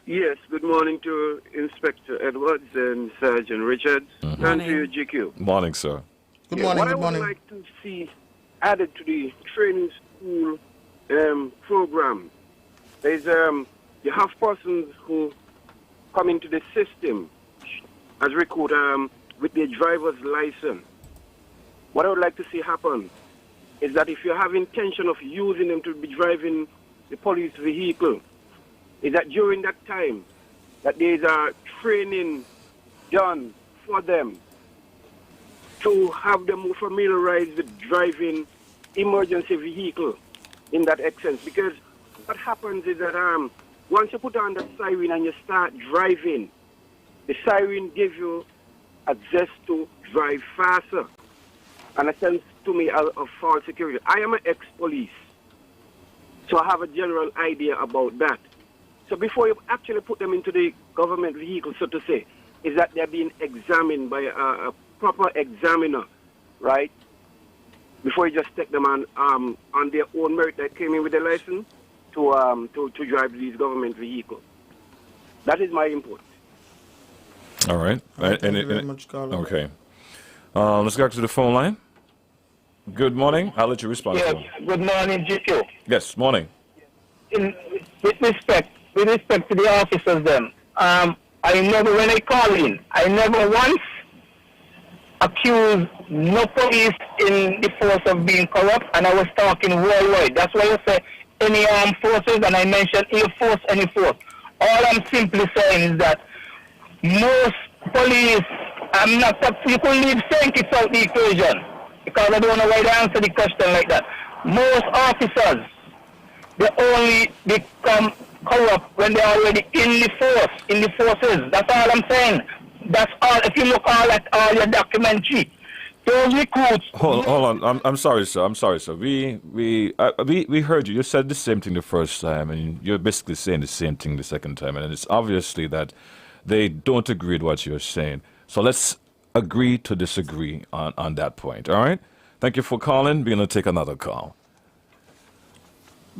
Yes, good morning to Inspector Edwards and Sergeant Richards, and to you, GQ. Morning, sir. Good Yeah, morning, what good morning. I would like to see added to the training school program is you have persons who come into the system as recruit with their driver's license. What I would like to see happen is that if you have intention of using them to be driving the police vehicle, is that during that time that there is a training done for them to have them more familiarized with driving emergency vehicle in that essence. Because what happens is that once you put on the siren and you start driving, the siren gives you a zest to drive faster. And a sense to me of false security. I am an ex-police, so I have a general idea about that. So before you actually put them into the government vehicle, so to say, is that they're being examined by a proper examiner, right? Before you just take them on their own merit that came in with a license to drive these government vehicles. That is my input. All right. Thank you very much, Carlo. Okay. Let's go back to the phone line. Good morning. I'll let you respond. Yes, good morning, GQ. Yes, morning. With respect to the officers then, I never, when I call in, I never once accused no police in the force of being corrupt, and I was talking worldwide. That's why I say any armed forces, and I mentioned Air Force, any force. All I'm simply saying is that most police, I'm not, you could leave Sankis out the equation, because I don't know why they answer the question like that. Most officers, they only become corrupt when they're already in the force, in the forces. That's all I'm saying. That's all. If you look all at all your documentary, those recruits. Hold on. I'm sorry, sir. We heard you. You said the same thing the first time, and you're basically saying the same thing the second time, and it's obviously that they don't agree with what you're saying. So let's agree to disagree on that point. All right. Thank you for calling. We're gonna take another call.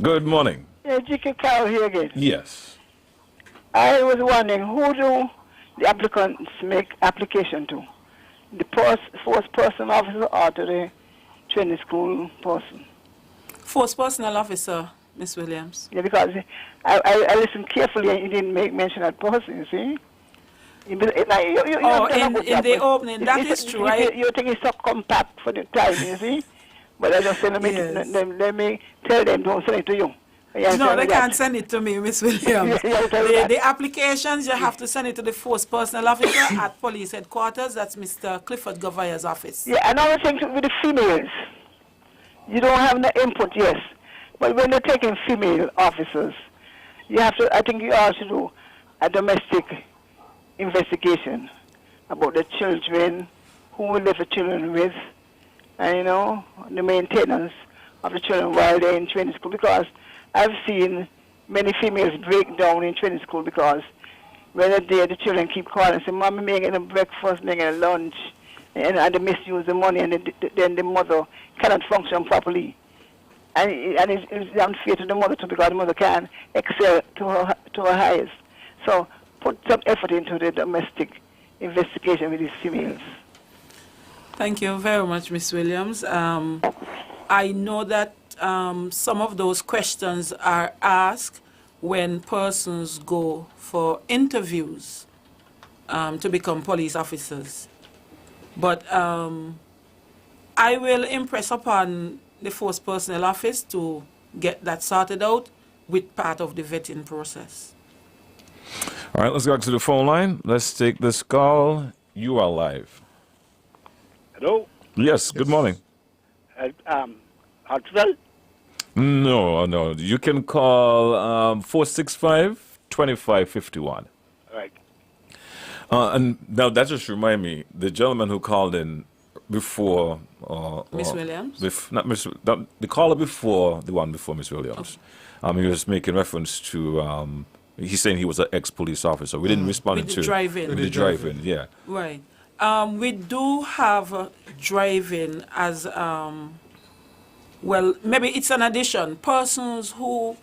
Good morning. Yeah, GQ Carol here again. Yes. I was wondering, who do the applicants make application to? The force personnel officer or to the training school person? Force personnel officer, Miss Williams. Yeah, because I listened carefully and you didn't make mention of that person, you see? In the opening, that is true. You think it's so compact for the time, you see? But I just said, let me tell them, don't send it to you. No, they can't send it to me, Miss Williams. The applications, you have to send it to the force personnel officer at police headquarters. That's Mr. Clifford Govaya's office. Yeah, another thing with the females, you don't have no input, yes. But when they're taking female officers, you have to, I think you also do a domestic investigation about the children, who we live the children with, and, you know, the maintenance of the children while they're in training school, because I've seen many females break down in training school because when they're there, the children keep calling and say, Mommy, making a breakfast, making a lunch, and they misuse the money, and then the mother cannot function properly. And it's unfair to the mother too, because the mother can excel to her highest. So put some effort into the domestic investigation with these females. Thank you very much, Miss Williams. I know that some of those questions are asked when persons go for interviews to become police officers. But I will impress upon the Force Personnel Office to get that sorted out with part of the vetting process. All right, let's go to the phone line. Let's take this call. You are live. Hello? Yes, good morning. Hartsville? No. You can call 465-2551. All right. And now that just remind me, the gentleman who called in before Miss Williams? Not Miss, the caller before the one before Miss Williams. He was making reference to he's saying he was an ex-police officer. We didn't respond With to the drive-in. With the drive-in, yeah. Right. We do have driving as well. Maybe it's an addition. Persons who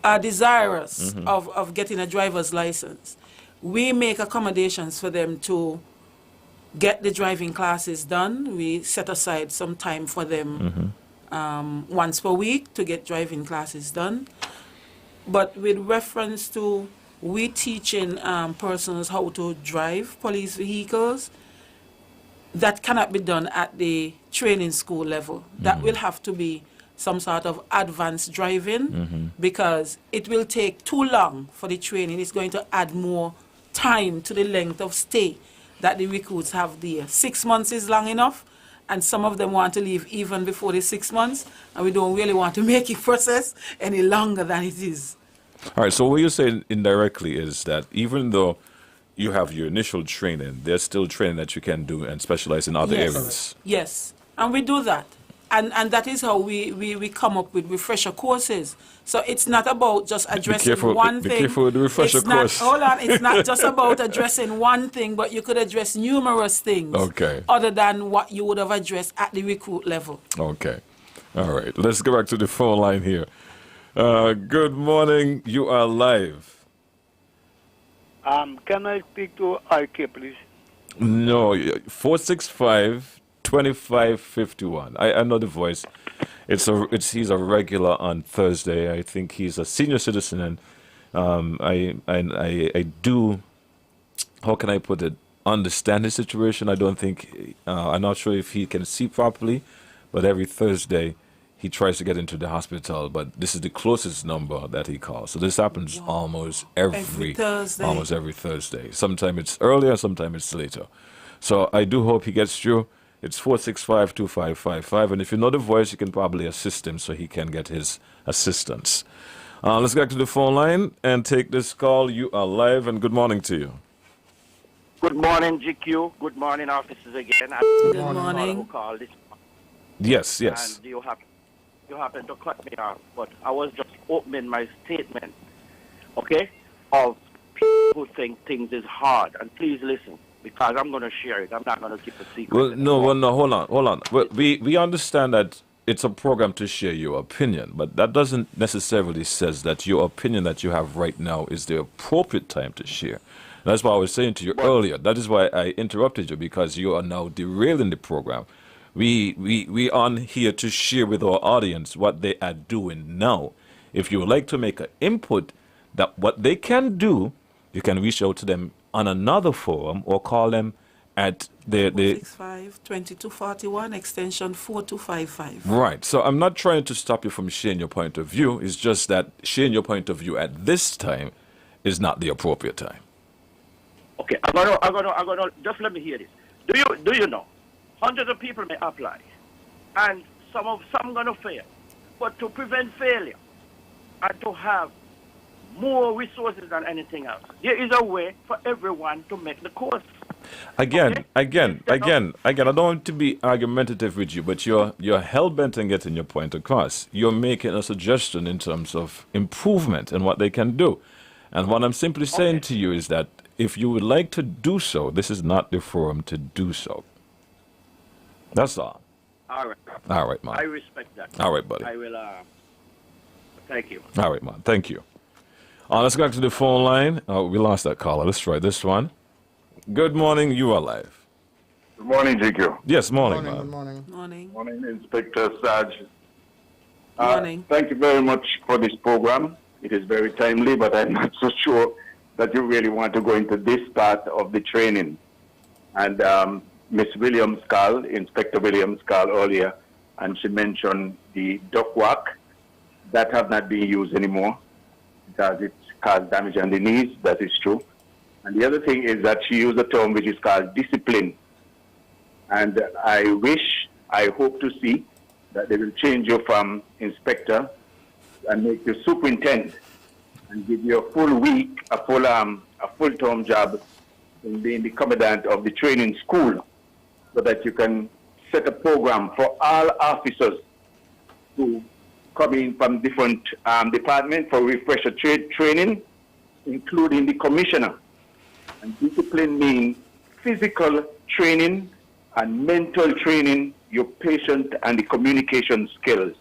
are desirous of getting a driver's license, we make accommodations for them to get the driving classes done. We set aside some time for them once per week to get driving classes done. But with reference to we teaching persons how to drive police vehicles, that cannot be done at the training school level. That will have to be some sort of advanced driving because it will take too long for the training. It's going to add more time to the length of stay that the recruits have there. 6 months is long enough, and some of them want to leave even before the 6 months, and we don't really want to make it process any longer than it is. All right, so what you're saying indirectly is that even though you have your initial training, there's still training that you can do and specialize in other areas. Yes, and we do that. And that is how we come up with refresher courses. So it's not about just addressing one thing. Be careful with the refresher course. Hold on, it's not just about addressing one thing, but you could address numerous things other than what you would have addressed at the recruit level. Okay. All right, let's go back to the phone line here. Good morning, you are live. Can I speak to RK, please? No, 465-2551. I know the voice. He's a regular on Thursday. I think he's a senior citizen, and I do. How can I put it? Understand his situation. I don't think. I'm not sure if he can see properly, but every Thursday he tries to get into the hospital. But this is the closest number that he calls. So this happens almost every Thursday. Almost every Thursday. Sometimes it's earlier, sometimes it's later. So I do hope he gets through. It's 465-2555, and if you know the voice, you can probably assist him so he can get his assistance. Let's get to the phone line and take this call. You are live, and good morning to you. Good morning, GQ. Good morning, officers again. Good morning. Who called this Yes. And you happen to cut me off, but I was just opening my statement, okay, of people who think things is hard. And please listen, because I'm going to share it. I'm not going to keep a secret. Well, no, hold on. Well, we understand that it's a program to share your opinion, but that doesn't necessarily says that your opinion that you have right now is the appropriate time to share. That's what I was saying to you earlier. That is why I interrupted you, because you are now derailing the program. We on here to share with our audience what they are doing now. If you would like to make an input that what they can do, you can reach out to them on another forum or call them at the 465-2241 extension 4255. Right. So I'm not trying to stop you from sharing your point of view. It's just that sharing your point of view at this time is not the appropriate time. Okay, I'm gonna just let me hear this. Do you know? Hundreds of people may apply, and some gonna fail. But to prevent failure and to have more resources than anything else, there is a way for everyone to make the course. Again, I don't want to be argumentative with you, but you're hell-bent on getting your point across. You're making a suggestion in terms of improvement and what they can do. And what I'm simply saying to you is that if you would like to do so, this is not the forum to do so. That's all. All right. All right, man. I respect that. All right, buddy. I will, thank you. All right, man. Thank you. Let's go back to the phone line. We lost that caller. Let's try this one. Good morning. You are live. Good morning, GQ. Yes, morning, man. Good morning. Morning, Inspector Sarge. Morning. Thank you very much for this program. It is very timely, but I'm not so sure that you really want to go into this part of the training. And Miss Williams called, Inspector Williams called earlier, and she mentioned the duck walk that have not been used anymore because it caused damage on the knees. That is true. And the other thing is that she used a term which is called discipline. And I hope to see that they will change you from inspector and make you superintendent and give you a full week, a full-term job in being the commandant of the training school. so that you can set a program for all officers to come in from different departments for refresher training, including the commissioner. And discipline means physical training and mental training, your patient and the communication skills.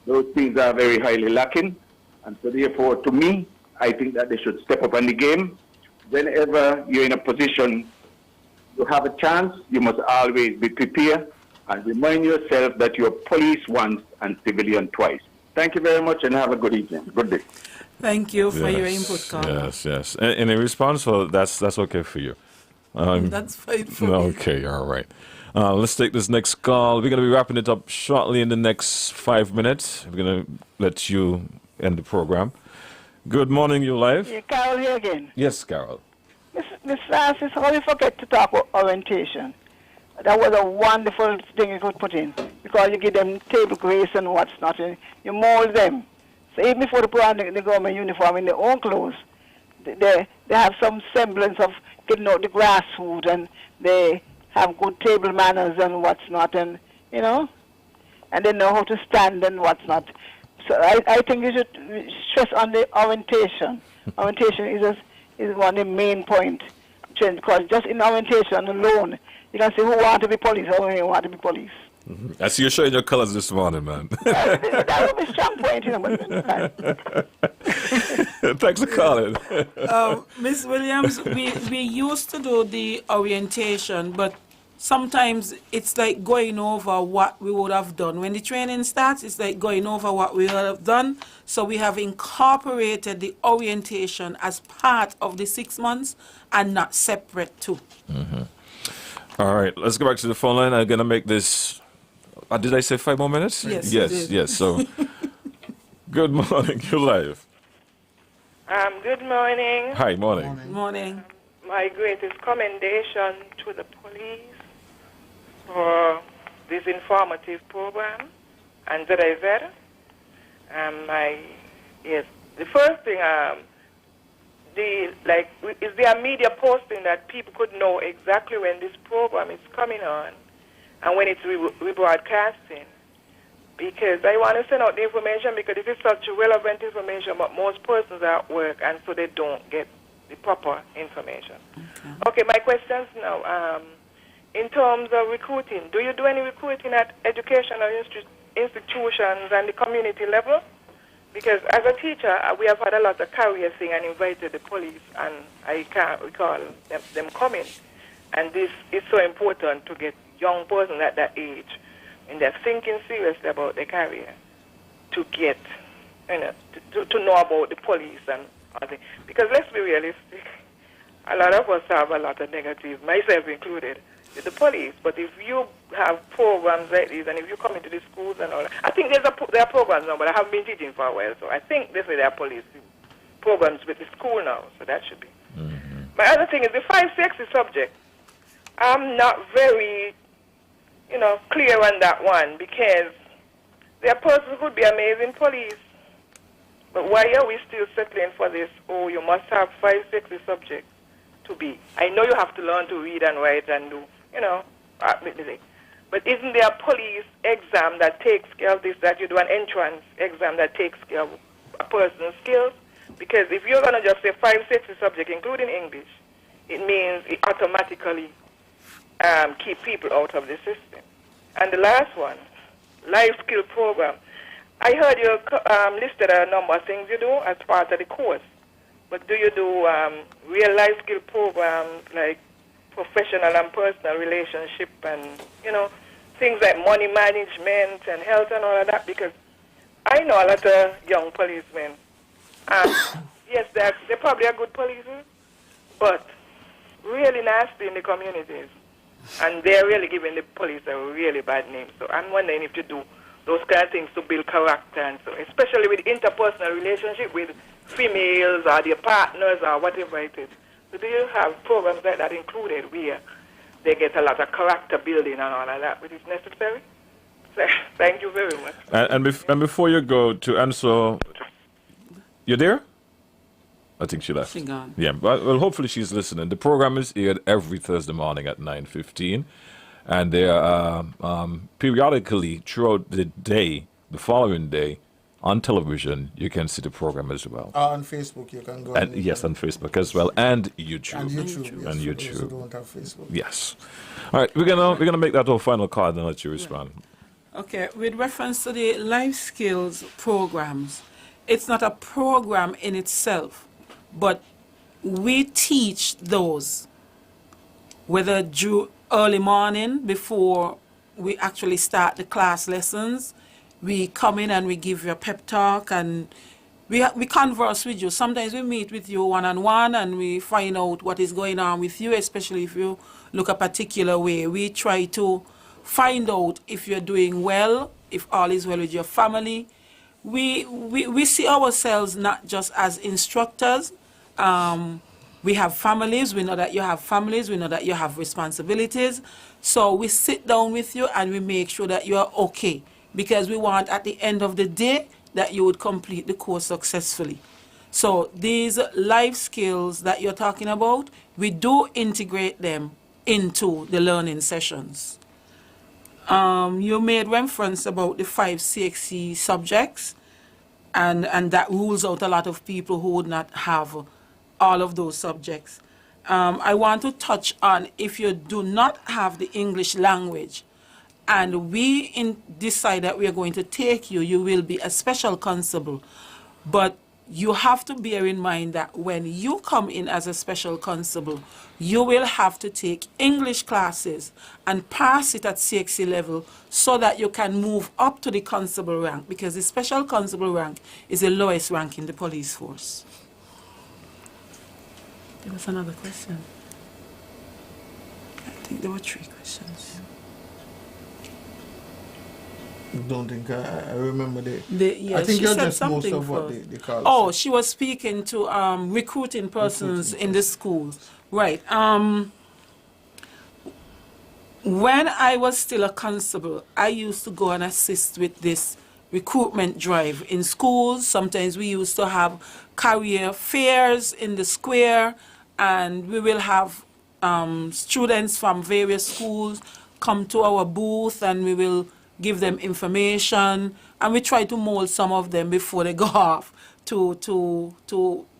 Those things are very highly lacking. And so therefore, to me, I think that they should step up on the game. Whenever you're in a position to have a chance, you must always be prepared and remind yourself that you're police once and civilian twice. Thank you very much and have a good evening. Good day. Thank you for your input, Carl. Yes. And in response, well, that's okay for you. That's fine for me. Okay, all right. Let's take this next call. We're going to be wrapping it up shortly in the next 5 minutes. We're going to let you end the program. Good morning, you live. Yeah, Carol here again. Yes, Carol. Miss Francis, how we forget to talk about orientation? That was a wonderful thing you could put in, because you give them table grace and what's not, and you mold them. So even before they put on the government uniform in their own clothes, they have some semblance of getting out the grassroots, and they have good table manners and what's not, and and they know how to stand and what's not. So I think you should stress on the orientation. Orientation is one of the main points, because just in orientation alone, you can say who want to be police or who want to be police. I see you're showing your colors this morning, man. That would be a strong point, Thanks for calling. Miss Williams, we used to do the orientation, but sometimes it's like going over what we would have done. When the training starts, it's like going over what we would have done. So we have incorporated the orientation as part of the 6 months and not separate too. Mm-hmm. All right, let's go back to the phone line. I'm going to make this... did I say 5 more minutes? Yes, you did. Yes. So, good morning. You're live. Good morning. Hi, morning. Morning. My greatest commendation to the police for this informative program and ZIZ. The first thing, is there a media posting that people could know exactly when this program is coming on and when it's rebroadcasting? Because I want to send out the information, because this is such relevant information, but most persons are at work, and so they don't get the proper information. Okay, my questions now. In terms of recruiting, do you do any recruiting at educational institutions and the community level? Because as a teacher, we have had a lot of career thing and invited the police, and I can't recall them coming. And this is so important to get young persons at that age, and they're thinking seriously about their career, to get, to know about the police and all that. Because let's be realistic, a lot of us have a lot of negative, myself included, with the police. But if you have programs like this, and if you come into the schools and all that, I think there are programs now, but I haven't been teaching for a while, so I think definitely there are police programs with the school now, so that should be. Mm-hmm. My other thing is the 5 sexy subject. I'm not very, clear on that one, because there are persons who could be amazing police, but why are we still settling for this? Oh, you must have 5 sexy subjects to be. I know you have to learn to read and write and do, but isn't there a police exam that takes care of this, that you do an entrance exam that takes care of a person's skills? Because if you're going to just say 5 sexy subjects, including English, it means it automatically keep people out of the system. And the last one, life skill program. I heard you listed a number of things you do as part of the course. But do you do real life skill programs like professional and personal relationship and, things like money management and health and all of that? Because I know a lot of young policemen. Yes, they probably are good policemen, but really nasty in the communities. And they're really giving the police a really bad name. So I'm wondering if you do those kind of things to build character, and so, especially with interpersonal relationship with females or their partners or whatever it is. So do you have programs like that included where they get a lot of character building and all of that, which is necessary? So, thank you very much. And before you go to answer, you there? I think she left. She gone. Yeah, well, hopefully she's listening. The program is aired every Thursday morning at 9:15. And they are periodically throughout the day, the following day, on television, you can see the program as well. On Facebook, you can go. And yes, on Facebook as well, and YouTube. And YouTube. Yes, And for YouTube. those who don't have Facebook. Yes. All right, we're gonna make that our final card and let you respond. Okay, with reference to the life skills programs, it's not a program in itself, but we teach those, whether early morning before we actually start the class lessons. We come in and we give you a pep talk, and we converse with you. Sometimes we meet with you one-on-one and we find out what is going on with you, especially if you look a particular way. We try to find out if you're doing well, if all is well with your family. We see ourselves not just as instructors. We have families. We know that you have families. We know that you have responsibilities. So we sit down with you and we make sure that you are okay, because we want at the end of the day that you would complete the course successfully. So these life skills that you're talking about, we do integrate them into the learning sessions. You made reference about the 5 CXC subjects, and that rules out a lot of people who would not have all of those subjects. I want to touch on, if you do not have the English language, and we decide that we are going to take you, you will be a special constable. But you have to bear in mind that when you come in as a special constable, you will have to take English classes and pass it at CXC level so that you can move up to the constable rank, because the special constable rank is the lowest rank in the police force. There was another question. I think there were 3 questions. Don't think I remember Yes, I think she you said addressed most something of what first. they call. Oh, she was speaking to recruiting persons in the schools. Right. When I was still a constable, I used to go and assist with this recruitment drive in schools. Sometimes we used to have career fairs in the square, and we will have students from various schools come to our booth, and we will give them information, and we try to mold some of them before they go off to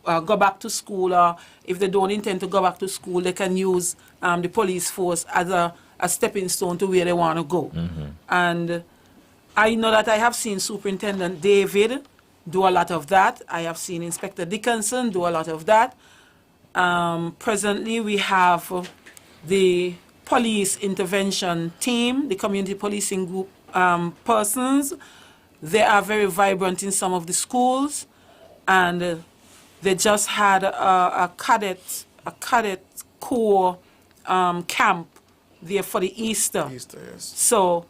go back to school, or if they don't intend to go back to school, they can use the police force as a stepping stone to where they want to go. And I know that I have seen Superintendent David do a lot of that. I have seen Inspector Dickinson do a lot of that. Presently, we have the police intervention team, the community policing group persons. They are very vibrant in some of the schools, and they just had a cadet corps camp there for the Easter. Easter, yes. So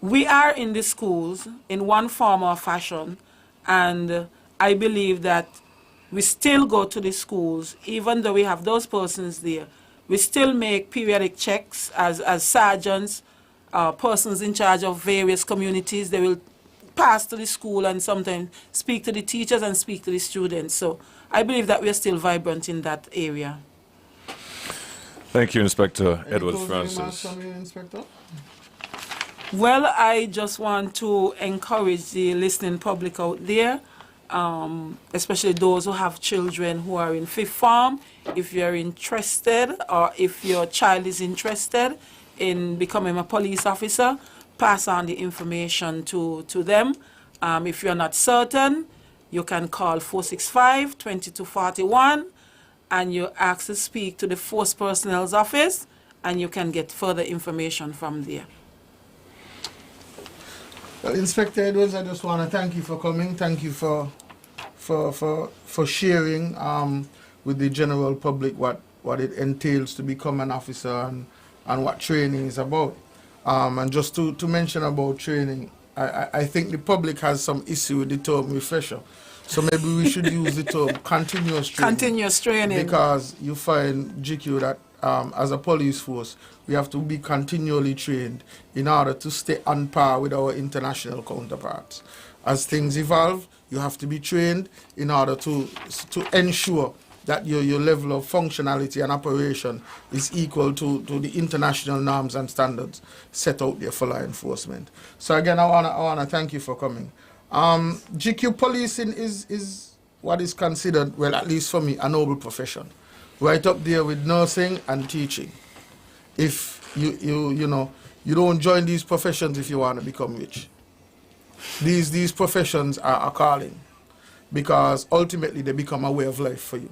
we are in the schools in one form or fashion, and I believe that we still go to the schools, even though we have those persons there. We still make periodic checks as sergeants, persons in charge of various communities. They will pass to the school and sometimes speak to the teachers and speak to the students. So I believe that we are still vibrant in that area. Thank you, Inspector Edward Any closing remarks Francis. from you, Inspector? Well, I just want to encourage the listening public out there, especially those who have children who are in 5th form. If you're interested, or if your child is interested in becoming a police officer, pass on the information to them. If you're not certain, you can call 465-2241, and you ask to speak to the Force Personnel's office, and you can get further information from there. Well, Inspector Edwards, I just want to thank you for coming. Thank you for sharing with the general public what it entails to become an officer and what training is about. And just to mention about training, I think the public has some issue with the term refresher. So maybe we should use the term continuous training. Continuous training. Because you find, GQ, that as a police force, we have to be continually trained in order to stay on par with our international counterparts. As things evolve, you have to be trained in order to ensure that your level of functionality and operation is equal to the international norms and standards set out there for law enforcement. So again, I wanna thank you for coming. GQ policing is what is considered, well, at least for me, a noble profession, right up there with nursing and teaching. If you don't join these professions if you want to become rich. These professions are a calling, because ultimately they become a way of life for you.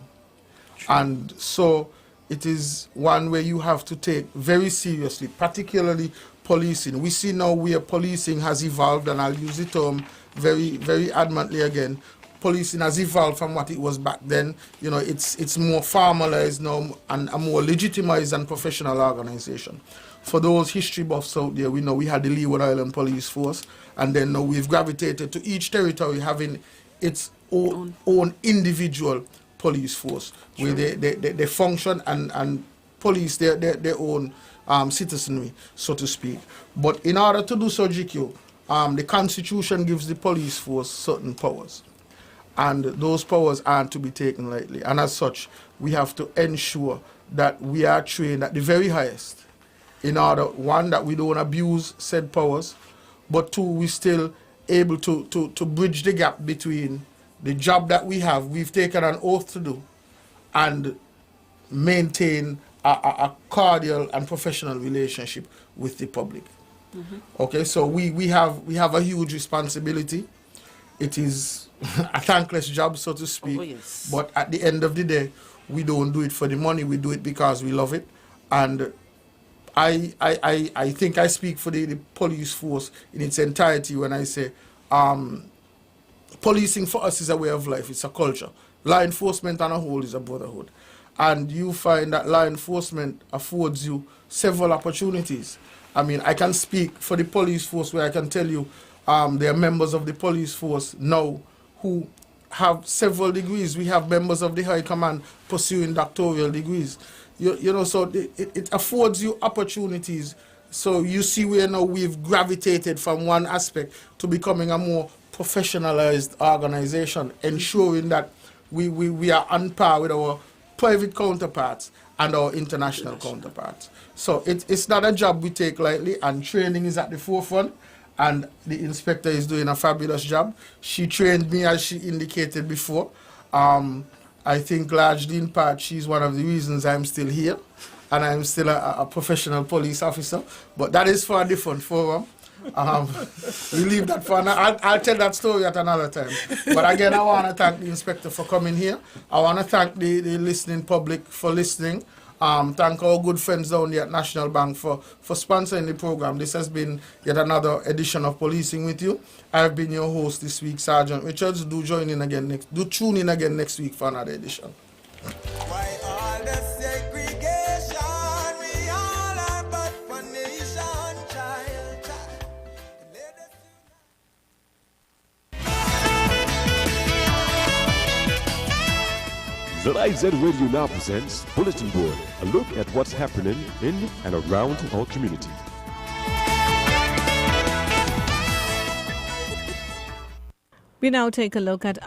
And so it is one where you have to take very seriously, particularly policing. We see now where policing has evolved, and I'll use the term very, very adamantly again. Policing has evolved from what it was back then. You know, it's more formalized now and a more legitimized and professional organization. For those history buffs out there, we know we had the Leeward Island Police Force, and then now we've gravitated to each territory having its own individual police force, where they function and police their own citizenry, so to speak. But in order to do so, GQ, the Constitution gives the police force certain powers, and those powers aren't to be taken lightly. And as such, we have to ensure that we are trained at the very highest, in order, one, that we don't abuse said powers, but two, we still able to bridge the gap between the job that we've taken an oath to do, and maintain a cordial and professional relationship with the public. Okay, so we have a huge responsibility. It is a thankless job, so to speak. Yes. But at the end of the day, we don't do it for the money. We do it because we love it. And I think I speak for the police force in its entirety when I say policing for us is a way of life. It's a culture. Law enforcement on a whole is a brotherhood. And you find that law enforcement affords you several opportunities. I mean, I can speak for the police force, where I can tell you there are members of the police force now who have several degrees. We have members of the High Command pursuing doctoral degrees. You know, so it affords you opportunities. So you see where now we've gravitated from one aspect to becoming a more professionalized organization, ensuring that we are on par with our private counterparts and our international counterparts. So it's not a job we take lightly, and training is at the forefront, and the inspector is doing a fabulous job. She trained me, as she indicated before. I think largely in part she's one of the reasons I'm still here, and I'm still a professional police officer, but that is for a different forum. We leave that for another. I'll tell that story at another time. But again, I want to thank the inspector for coming here. I want to thank the listening public for listening. Thank our good friends down there at National Bank for sponsoring the program. This has been yet another edition of Policing with You. I've been your host this week, Sergeant Richards. Do tune in again next week for another edition. Why all the segregation? We all are but one nation, child. ZIZ Radio now presents Bulletin Board, a look at what's happening in and around our community. We now take a look at